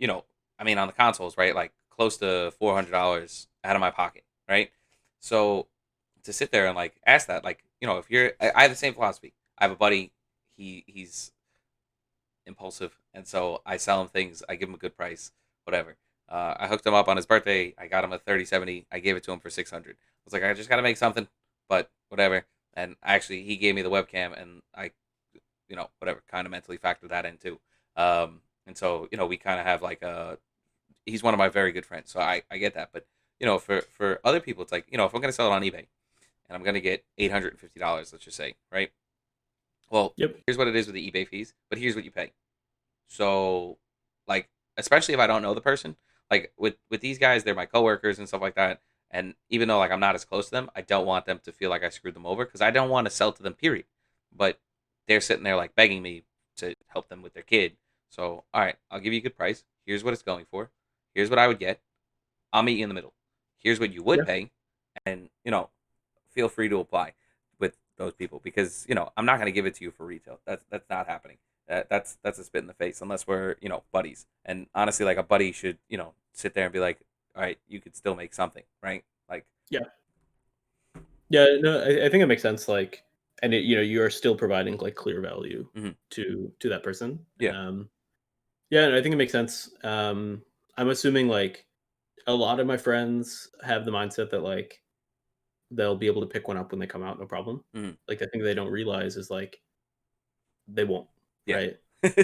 I mean on the consoles, right? Like close to $400 out of my pocket, right? So to sit there and like ask that, like, if you're I have the same philosophy. I have a buddy, he's impulsive, and so I sell him things. I give him a good price, whatever. I hooked him up on his birthday. I got him a 3070. I gave it to him for 600. I was like, I just got to make something, but whatever. And actually, he gave me the webcam, and I, whatever, kind of mentally factored that in too. And so, we kind of have like a. He's one of my very good friends, so I get that. But for other people, it's like, if I'm gonna sell it on eBay and I'm gonna get $850, let's just say, right? Well, Yep. here's what it is with the eBay fees, but here's what you pay. So, like, especially if I don't know the person, like with these guys, they're my coworkers and stuff like that. And even though like I'm not as close to them, I don't want them to feel like I screwed them over because I don't want to sell to them. Period. But they're sitting there like begging me to help them with their kid. So, all right, I'll give you a good price. Here's what it's going for. Here's what I would get. I'll meet you in the middle. Here's what you would Yeah. pay, and feel free to apply with those people because I'm not going to give it to you for retail. That's not happening. That's a spit in the face unless we're buddies. And honestly, like a buddy should sit there and be like, all right, you could still make something, right? Like, Yeah. Yeah, no, I think it makes sense, like and you are still providing, like, clear value mhm, to that person. yeah, Yeah, no, I think it makes sense. I'm assuming, like, a lot of my friends have the mindset that, like, they'll be able to pick one up when they come out, no problem. mhm, Like, the thing they don't realize is, like, they won't, yeah, right?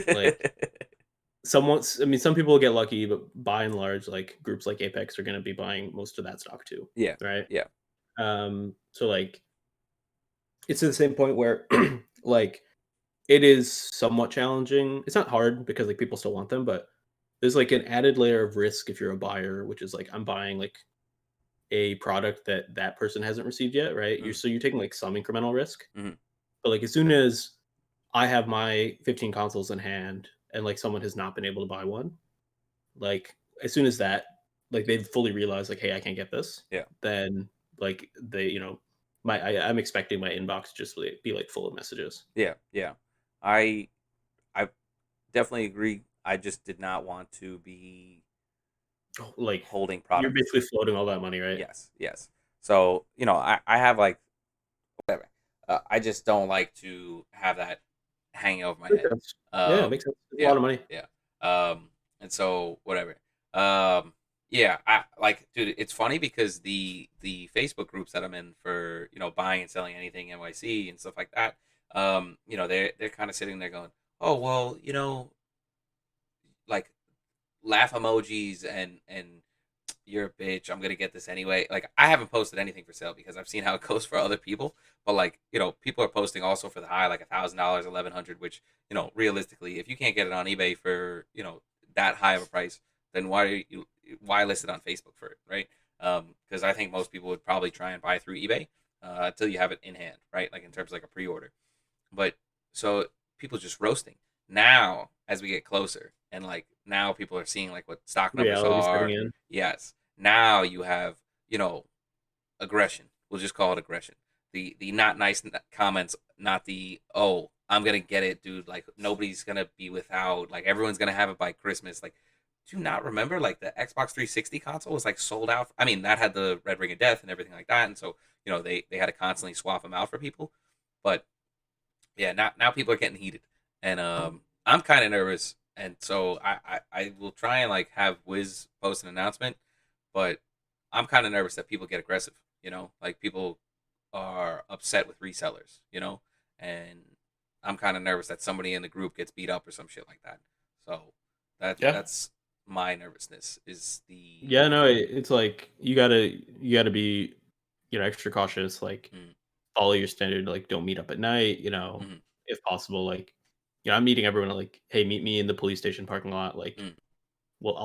Like, I mean, some people get lucky, but by and large, like, groups like Apex are gonna be buying most of that stock too, yeah, right? yeah, So, like, it's to the same point where, like, it is somewhat challenging. It's not hard because, like, people still want them, but there's, like, an added layer of risk if you're a buyer, which is, like, I'm buying, like, a product that that person hasn't received yet, right? mhm, You're taking, like, some incremental risk, mhm, but, like, as soon as I have my 15 consoles in hand and, like, someone has not been able to buy one, like, as soon as that like, they've fully realized, like, "Hey, I can't get this," yeah, then, like, I'm expecting my inbox just be, like, full of messages. yeah, yeah. I definitely agree. I just did not want to be Oh, like, holding you're products. basically floating all that money, right? Yes, yes. So I have like whatever. I just don't like to have that hanging over my Makes head. sense. Yeah, it Um, makes sense. It's a lot yeah, of money. yeah. And so whatever. Um, yeah, I like, dude. It's funny because the Facebook groups that I'm in for buying and selling anything NYC and stuff like that. They're kind of sitting there going, oh well, like laugh emojis and you're a bitch. I'm gonna get this anyway. Like I haven't posted anything for sale because I've seen how it goes for other people. But like people are posting also for the high, like $1,000, 1,100. Which realistically, if you can't get it on eBay for that high of a price, then why list it on Facebook for it, right? Because I think most people would probably try and buy through eBay until you have it in hand, right? Like in terms of like a pre-order. But so people just roasting. Now, as we get closer, and like now people are seeing like what stock numbers Reality setting are. in. Yes. Now you have, aggression. We'll just call it aggression. The not nice comments, not the oh, I'm gonna get it, dude. Like nobody's gonna be without. Like everyone's gonna have it by Christmas. Like do you not remember like the Xbox 360 console was like sold out? I mean, that had the Red Ring of Death and everything like that, and so they had to constantly swap them out for people. But yeah, now people are getting heated, and I'm kind of nervous, and so I will try and like have Wiz post an announcement, but I'm kind of nervous that people get aggressive. Like people are upset with resellers. And I'm kind of nervous that somebody in the group gets beat up or some shit like that. So Yeah. that's my nervousness is the Yeah, no, it's like you gotta be, extra cautious, like mm, follow your standard, like don't meet up at night, mm, if possible, like I'm meeting everyone like, hey, meet me in the police station parking lot, like, mm, well,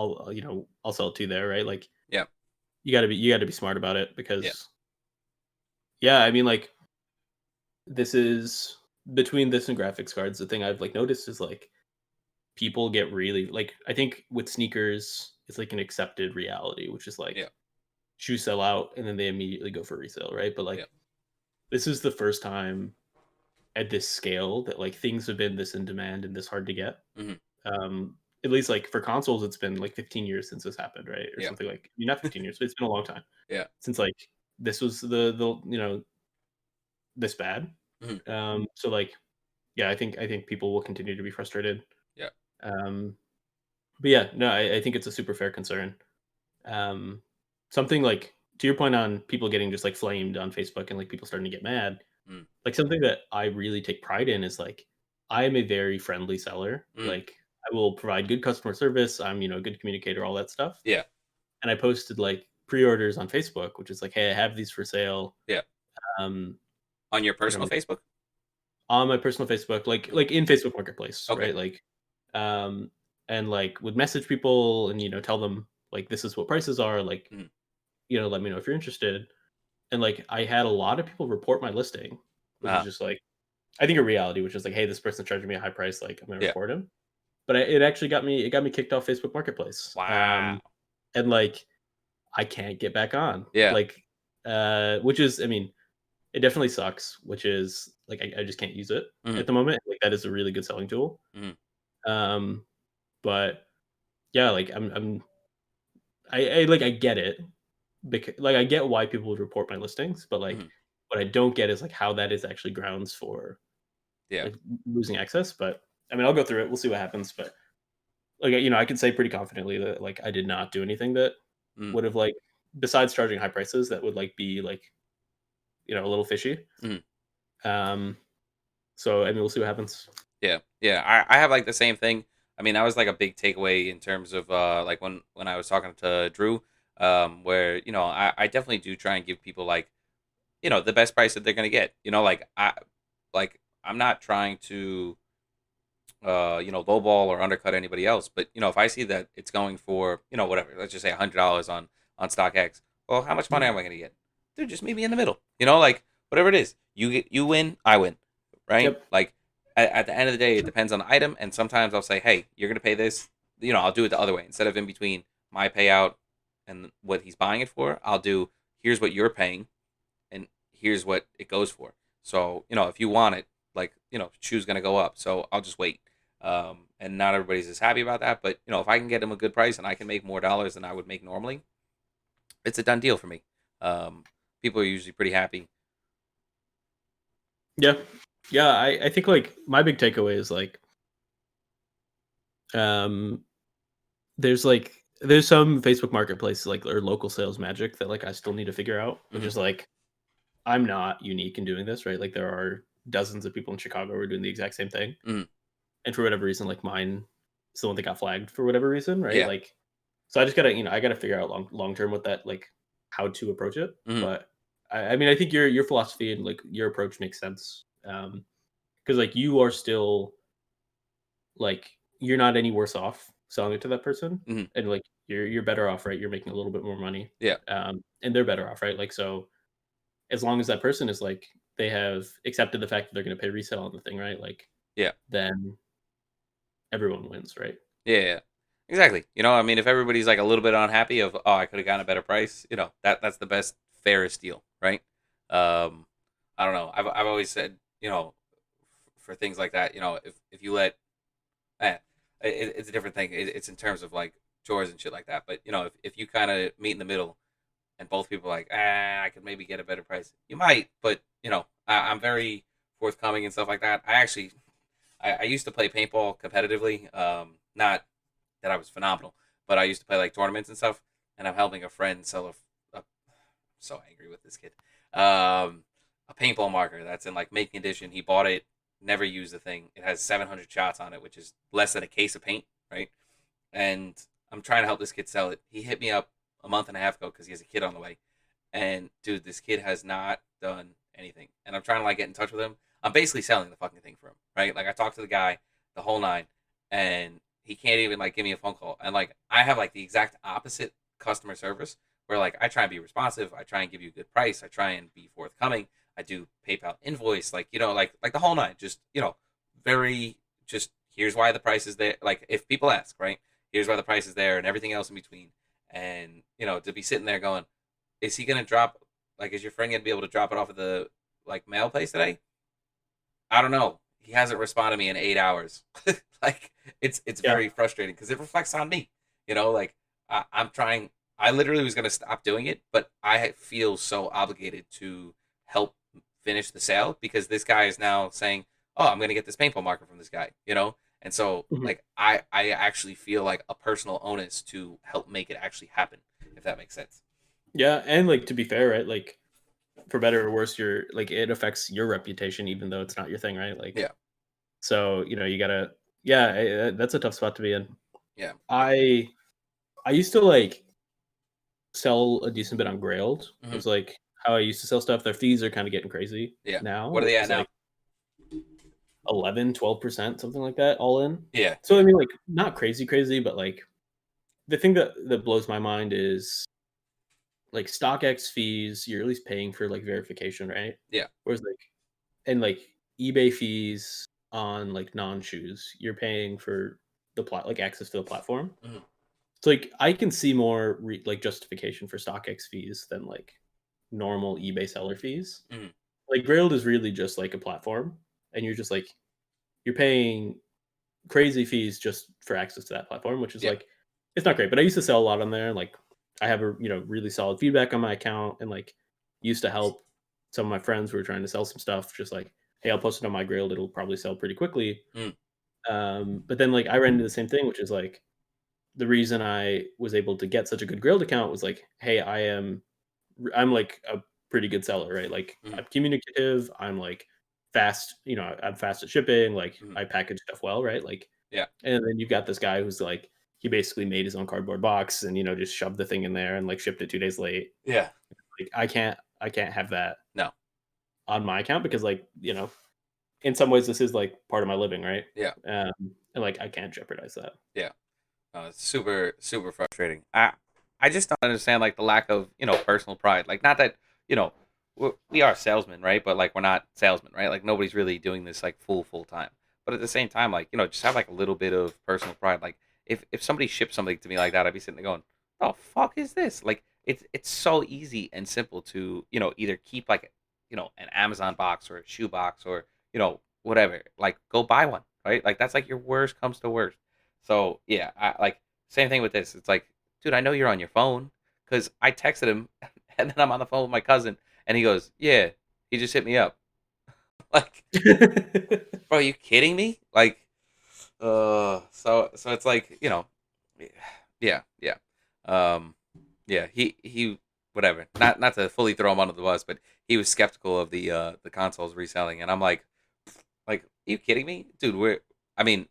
I'll sell it to you there, right? Like yeah, you gotta be smart about it yeah, because yeah, I mean like this is between this and graphics cards, the thing I've like noticed is like people get really like I think with sneakers, it's like an accepted reality, which is yeah, like shoes sell out and then they immediately go for resale, right? But yeah, like this is the first time at this scale that like things have been this in demand and this hard to get. mm, At least like for consoles, it's been like 15 years since this happened, right? Or yeah, something like I mean, not 15 years, but it's been a long time yeah, since like this was the this bad. mm, So like yeah, I think people will continue to be frustrated. yeah, Um, but yeah, no, I think it's a super fair concern. Um, something like to your point on people getting just like flamed on Facebook and like people starting to get mad. mm, Like something that I really take pride in is like I am a very friendly seller. mm, Like I will provide good customer service. I'm a good communicator, all that stuff. yeah, And I posted like pre-orders on Facebook, which is like, hey, I have these for sale. yeah. Um, On your you know, personal Facebook? on my personal Facebook, like Mm, in Facebook Marketplace, okay. right? Like, um, and like would message people and tell them like this is what prices are. Like Mm, let me know if you're interested. And like I had a lot of people report my listing, which is uh, just like I think a reality, which is like, hey, this person's charging me a high price, like I'm gonna yeah. report him. But it actually got me kicked off Facebook Marketplace, Wow. and like I can't get back on, Yeah. like, which is, I mean, it definitely sucks. Which is like I just can't use it Mm, at the moment. Like that is a really good selling tool. mm, Um, but yeah, like I like I get it because like I get why people would report my listings, but like mm, what I don't get is like how that is actually grounds for yeah. like losing access. But I mean, I'll go through it. We'll see what happens. But like I can say pretty confidently that like I did not do anything that Mm, would have like besides charging high prices that would like be like a little fishy. mm. Um, so I mean, we'll see what happens. Yeah, yeah. I have like the same thing. I mean, that was like a big takeaway in terms of like when I was talking to Drew, where I definitely do try and give people like the best price that they're gonna get. Like I'm not trying to lowball or undercut anybody else, but if I see that it's going for whatever, let's just say $100 on StockX, well, how much money am I gonna get? Dude, just meet me in the middle. Like whatever it is, you win, I win, right? Yep. Like at the end of the day, it depends on the item, and sometimes I'll say, hey, you're gonna pay this. I'll do it the other way instead of in between my payout and what he's buying it for. I'll do here's what you're paying, and here's what it goes for. So if you want it, like shoe's gonna go up. So I'll just wait. And not everybody's as happy about that, but if I can get them a good price and I can make more dollars than I would make normally, it's a done deal for me. Um, People are usually pretty happy. Yeah. Yeah. I think like my big takeaway is like um there's some Facebook marketplace like or local sales magic that like I still need to figure out, which Hmm. is like I'm not unique in doing this, right? Like there are dozens of people in Chicago who are doing the exact same thing. Hmm. And for whatever reason, like mine is the one that got flagged for whatever reason, right? Yeah. Like so I just gotta, I gotta figure out long term what that like how to approach it. Hmm. But I mean I think your philosophy and like your approach makes sense. Because like you are still like you're not any worse off selling it to that person. Hmm. And like you're better off, right? You're making a little bit more money. Yeah. And they're better off, right? Like so as long as that person is like they have accepted the fact that they're gonna pay resale on the thing, right? Like Yeah. then everyone wins, right? Yeah. Yeah. Exactly. I mean, if everybody's like a little bit unhappy of, oh, I could have gotten a better price, that's the best, fairest deal, right? Um, I don't know. I've always said, for things like that, if you let, eh, it's a different thing. It's in terms of like chores and shit like that. But if you kind of meet in the middle and both people are like, I could maybe get a better price, you might. But I'm very forthcoming and stuff like that. I used to play paintball competitively. Not that I was phenomenal, but I used to play like tournaments and stuff. And I'm helping a friend sell I'm so angry with this kid. A paintball marker that's in like mint condition. He bought it, never used the thing. It has 700 shots on it, which is less than a case of paint, right? And I'm trying to help this kid sell it. He hit me up a month and a half ago because he has a kid on the way. And dude, this kid has not done anything. And I'm trying to like get in touch with him. I'm basically selling the fucking thing for him, right? Like I talked to the guy, the whole nine, and he can't even like give me a phone call. And like I have like the exact opposite customer service where like I try and be responsive, I try and give you a good price, I try and be forthcoming, I do PayPal invoice, like like the whole nine. Just very just here's why the price is there. Like if people ask, right? Here's why the price is there, and everything else in between. And to be sitting there going, is he gonna drop? Like, is your friend gonna be able to drop it off at the like mail place today? I don't know. He hasn't responded to me in 8 hours. Like it's Yeah. very frustrating because it reflects on me. Like I'm trying. I literally was gonna stop doing it, but I feel so obligated to help finish the sale because this guy is now saying, "Oh, I'm gonna get this paintball marker from this guy." And so Mhm. like I actually feel like a personal onus to help make it actually happen, if that makes sense. Yeah, and like to be fair, right? Like for better or worse, you're like it affects your reputation, even though it's not your thing, right? Like Yeah. so, you gotta. Yeah, that's a tough spot to be in. Yeah. I I used to like sell a decent bit on Grailed. Hmm. Was like how I used to sell stuff. Their fees are kind of getting crazy Yeah. now, What are which they at is now? like 11, 12%, something like that, all in. Yeah. So I Yeah. mean, like not crazy, crazy, but like the thing that blows my mind is like StockX fees. You're at least paying for like verification, right? Yeah. Whereas like and like eBay fees on like non shoes, you're paying for like access to the platform. Hmm. So like I can see more like justification for StockX fees than like normal eBay seller fees. Hmm. Like Grailed is really just like a platform, and you're just like you're paying crazy fees just for access to that platform, which is Yeah. like it's not great. But I used to sell a lot on there. Like I have a really solid feedback on my account, and like used to help some of my friends who were trying to sell some stuff. Just like, hey, I'll post it on my Grailed. It'll probably sell pretty quickly. Mm. But then like I ran into the same thing, which is like the reason I was able to get such a good Grailed account was like, hey, I'm like a pretty good seller, right? Like Hmm. I'm communicative, I'm like fast, I'm fast at shipping, like Hmm. I package stuff well, right? Like Yeah. and then you've got this guy who's like he basically made his own cardboard box and just shoved the thing in there and like shipped it 2 days late. Yeah. Like I can't have that No. on my account because like, in some ways this is like part of my living, right? Yeah. And like I can't jeopardize that. Yeah. It's super super frustrating. I just don't understand like the lack of personal pride. Like not that we are salesmen, right? But like we're not salesmen, right? Like nobody's really doing this like full time. But at the same time, like just have like a little bit of personal pride. Like if somebody shipped something to me like that, I'd be sitting there going, "Oh fuck is this?" Like it's so easy and simple to either keep like an Amazon box or a shoe box or whatever. Like go buy one, right? Like that's like your worst comes to worst. So yeah, I like same thing with this. It's like, dude, I know you're on your phone because I texted him, and then I'm on the phone with my cousin, and he goes, "Yeah, he just hit me up." Like, bro, are you kidding me? Like, so it's like yeah, yeah, um, yeah. He whatever. Not to fully throw him under the bus, but he was skeptical of the consoles reselling, and I'm like, are you kidding me, dude? I mean,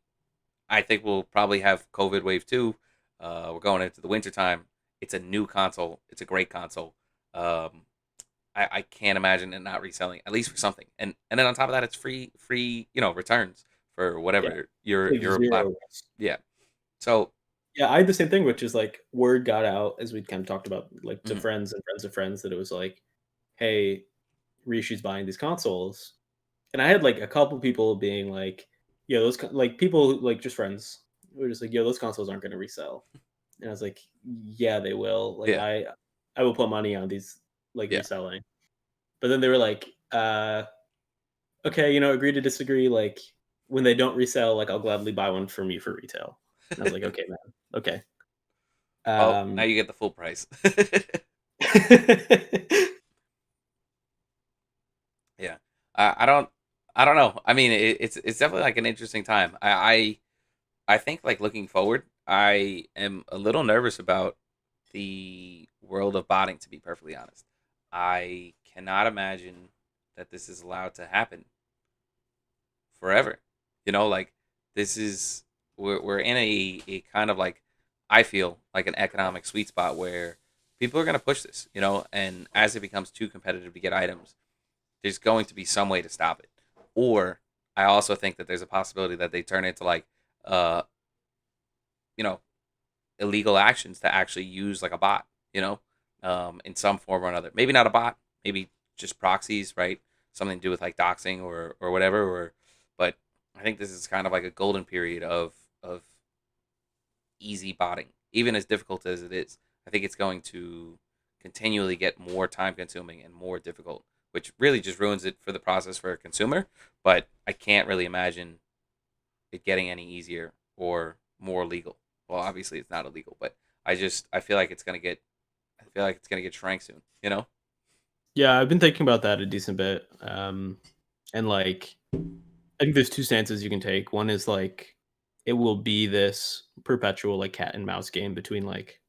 I think we'll probably have COVID wave two. We're going into the winter time. It's a new console. It's a great console. Um, I can't imagine it not reselling at least for something. And then on top of that, it's free returns for Yeah, whatever like your zero. platform. Yeah. So Yeah, I had the same thing, which is like word got out as we kind of talked about, like to mhm, friends and friends of friends, that it was like, "Hey, Rishi's buying these consoles," and I had like a couple people being like, "Yeah, like people like just friends were just like, yo, those consoles aren't going to resell," and I was like, "Yeah, they will. Like, yeah, I will put money on these like yeah, reselling." But then they were like, "Okay, agree to disagree. Like, when they don't resell, like I'll gladly buy one from you for retail." And I was like, "Okay, man. Okay." Well, now Um, you get the full price. Yeah. I don't. I don't know. I mean, it's definitely like an interesting time. I think like looking forward, I am a little nervous about the world of botting. To be perfectly honest, I cannot imagine that this is allowed to happen forever. Like this is we're in a kind of like, I feel like an economic sweet spot where people are going to push this. And as it becomes too competitive to get items, there's going to be some way to stop it. Or I also think that there's a possibility that they turn into like uh you know illegal actions to actually use like a bot, in some form or another. Maybe not a bot, maybe just proxies, right? Something to do with like doxing or whatever. But I think this is kind of like a golden period of easy botting, even as difficult as it is. I think it's going to continually get more time consuming and more difficult, which really just ruins it for the process for a consumer. But I can't really imagine it getting any easier or more legal. Well, obviously it's not illegal, but I feel like it's gonna get shrank soon. yeah, I've been thinking about that a decent bit. And like, I think there's two stances you can take. One is like, it will be this perpetual like cat and mouse game between like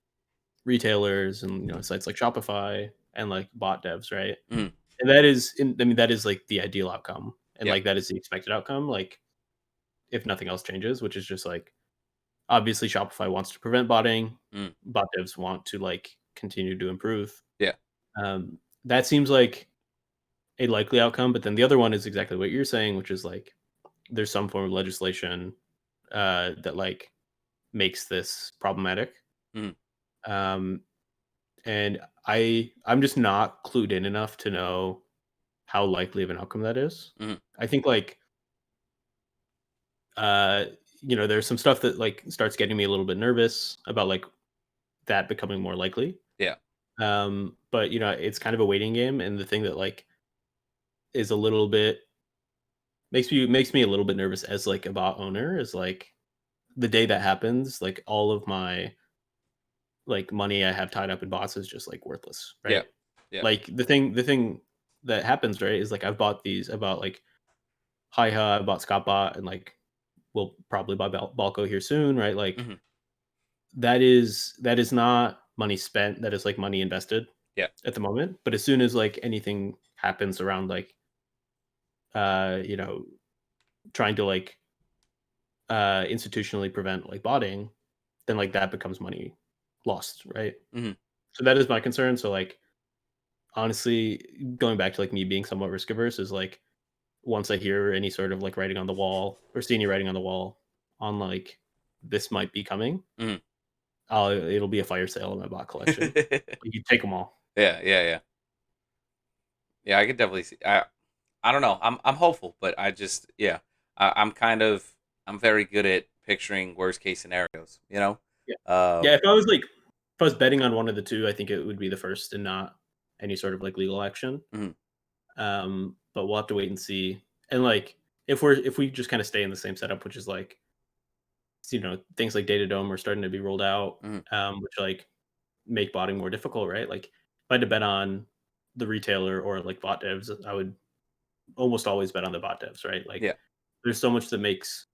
retailers and sites like Shopify and like bot devs, right? Mm, And that is, I mean, that is like the ideal outcome, and yeah. like that is the expected outcome. Like, if nothing else changes, which is just like obviously Shopify wants to prevent botting, Mm, bot devs want to like continue to improve. yeah. That seems like a likely outcome. But then the other one is exactly what you're saying, which is like there's some form of legislation that like makes this problematic. Mm, Um, and I'm just not clued in enough to know how likely of an outcome that is. mm, I think like uh there's some stuff that like starts getting me a little bit nervous about like that becoming more likely. yeah. But it's kind of a waiting game, and the thing that like is a little bit makes me a little bit nervous as like a bot owner is like the day that happens, like all of my like money I have tied up in bots is just like worthless, Yeah. right? Yeah. Like the thing that happens, right, is like I bought like Hi-Ha, I bought Scottbot, and like we'll probably buy Balco here soon, right? Like Hmm. that is not money spent, that is like money invested Yeah. at the moment. But as soon as like anything happens around like uh you know trying to like institutionally prevent like botting, then like that becomes money lost, right? Hmm. So that is my concern. So like honestly, going back to like me being somewhat risk averse is like once I hear any sort of like writing on the wall or see any writing on the wall on like this might be coming, Hmm. it'll be a fire sale in my bot collection. Like you take them all. Yeah. Yeah. Yeah. Yeah. I could definitely see. I don't know. I'm hopeful, but I just, yeah. I'm very good at picturing worst case scenarios. Yeah. Yeah. Um. If I was betting on one of the two, I think it would be the first and not any sort of like legal action. Mhm. But we'll have to wait and see. And like if we just kind of stay in the same setup, which is like things like Data Dome are starting to be rolled out, Mhm. which like make botting more difficult, right? Like if I had to bet on the retailer or like bot devs, I would almost always bet on the bot devs, right? Like Yeah. there's so much that makes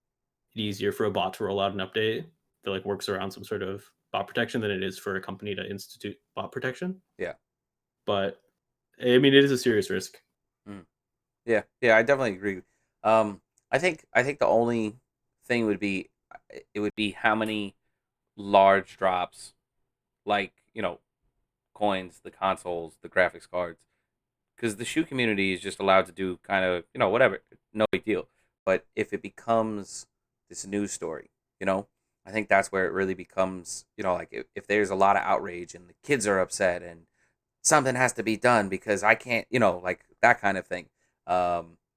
it easier for a bot to roll out an update that like works around some sort of bot protection than it is for a company to institute bot protection. Yeah. But I mean, it is a serious risk. Mhm. Yeah. Yeah. I definitely agree. I think the only thing would be, it would be how many large drops, like coins, the consoles, the graphics cards, because the shoe community is just allowed to do kind of whatever, no big deal. But if it becomes this news story, you know, I think that's where it really becomes, like if there's a lot of outrage and the kids are upset and something has to be done because I can't, like that kind of thing.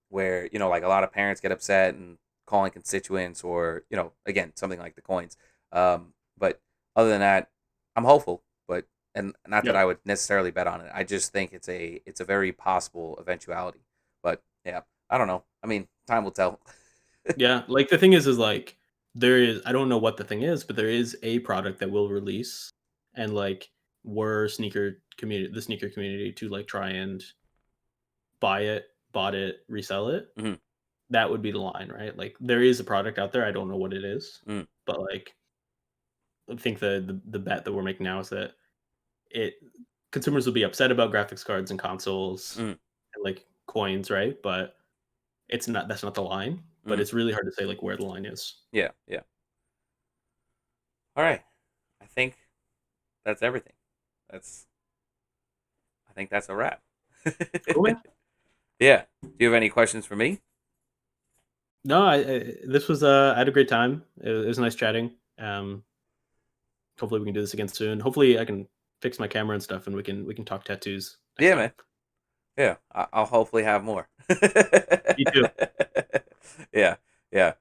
Where like a lot of parents get upset and calling constituents, or again, something like the coins. But other than that, I'm hopeful, but and not that Yep. I would necessarily bet on it. I just think it's a very possible eventuality. But yeah, I don't know. I mean, time will tell. Yeah. Like the thing is like there is I don't know what the thing is, but there is a product that will release and like were the sneaker community to like try and buy it, bought it, resell it, Mm-hmm. that would be the line, right? Like there is a product out there. I don't know what it is, Mm, but like I think the bet that we're making now is that it consumers will be upset about graphics cards and consoles mm, and like coins, right? But it's not that's not the line. But mm. it's really hard to say like where the line is. Yeah, yeah. All right. I think that's everything. That's I think that's a wrap. Cool, man. Yeah. Do you have any questions for me? No, this was I had a great time. It was nice chatting. Hopefully we can do this again soon. Hopefully I can fix my camera and stuff, and we can talk tattoos next Yeah, time. man. Yeah. I'll hopefully have more. You too. Yeah. Yeah.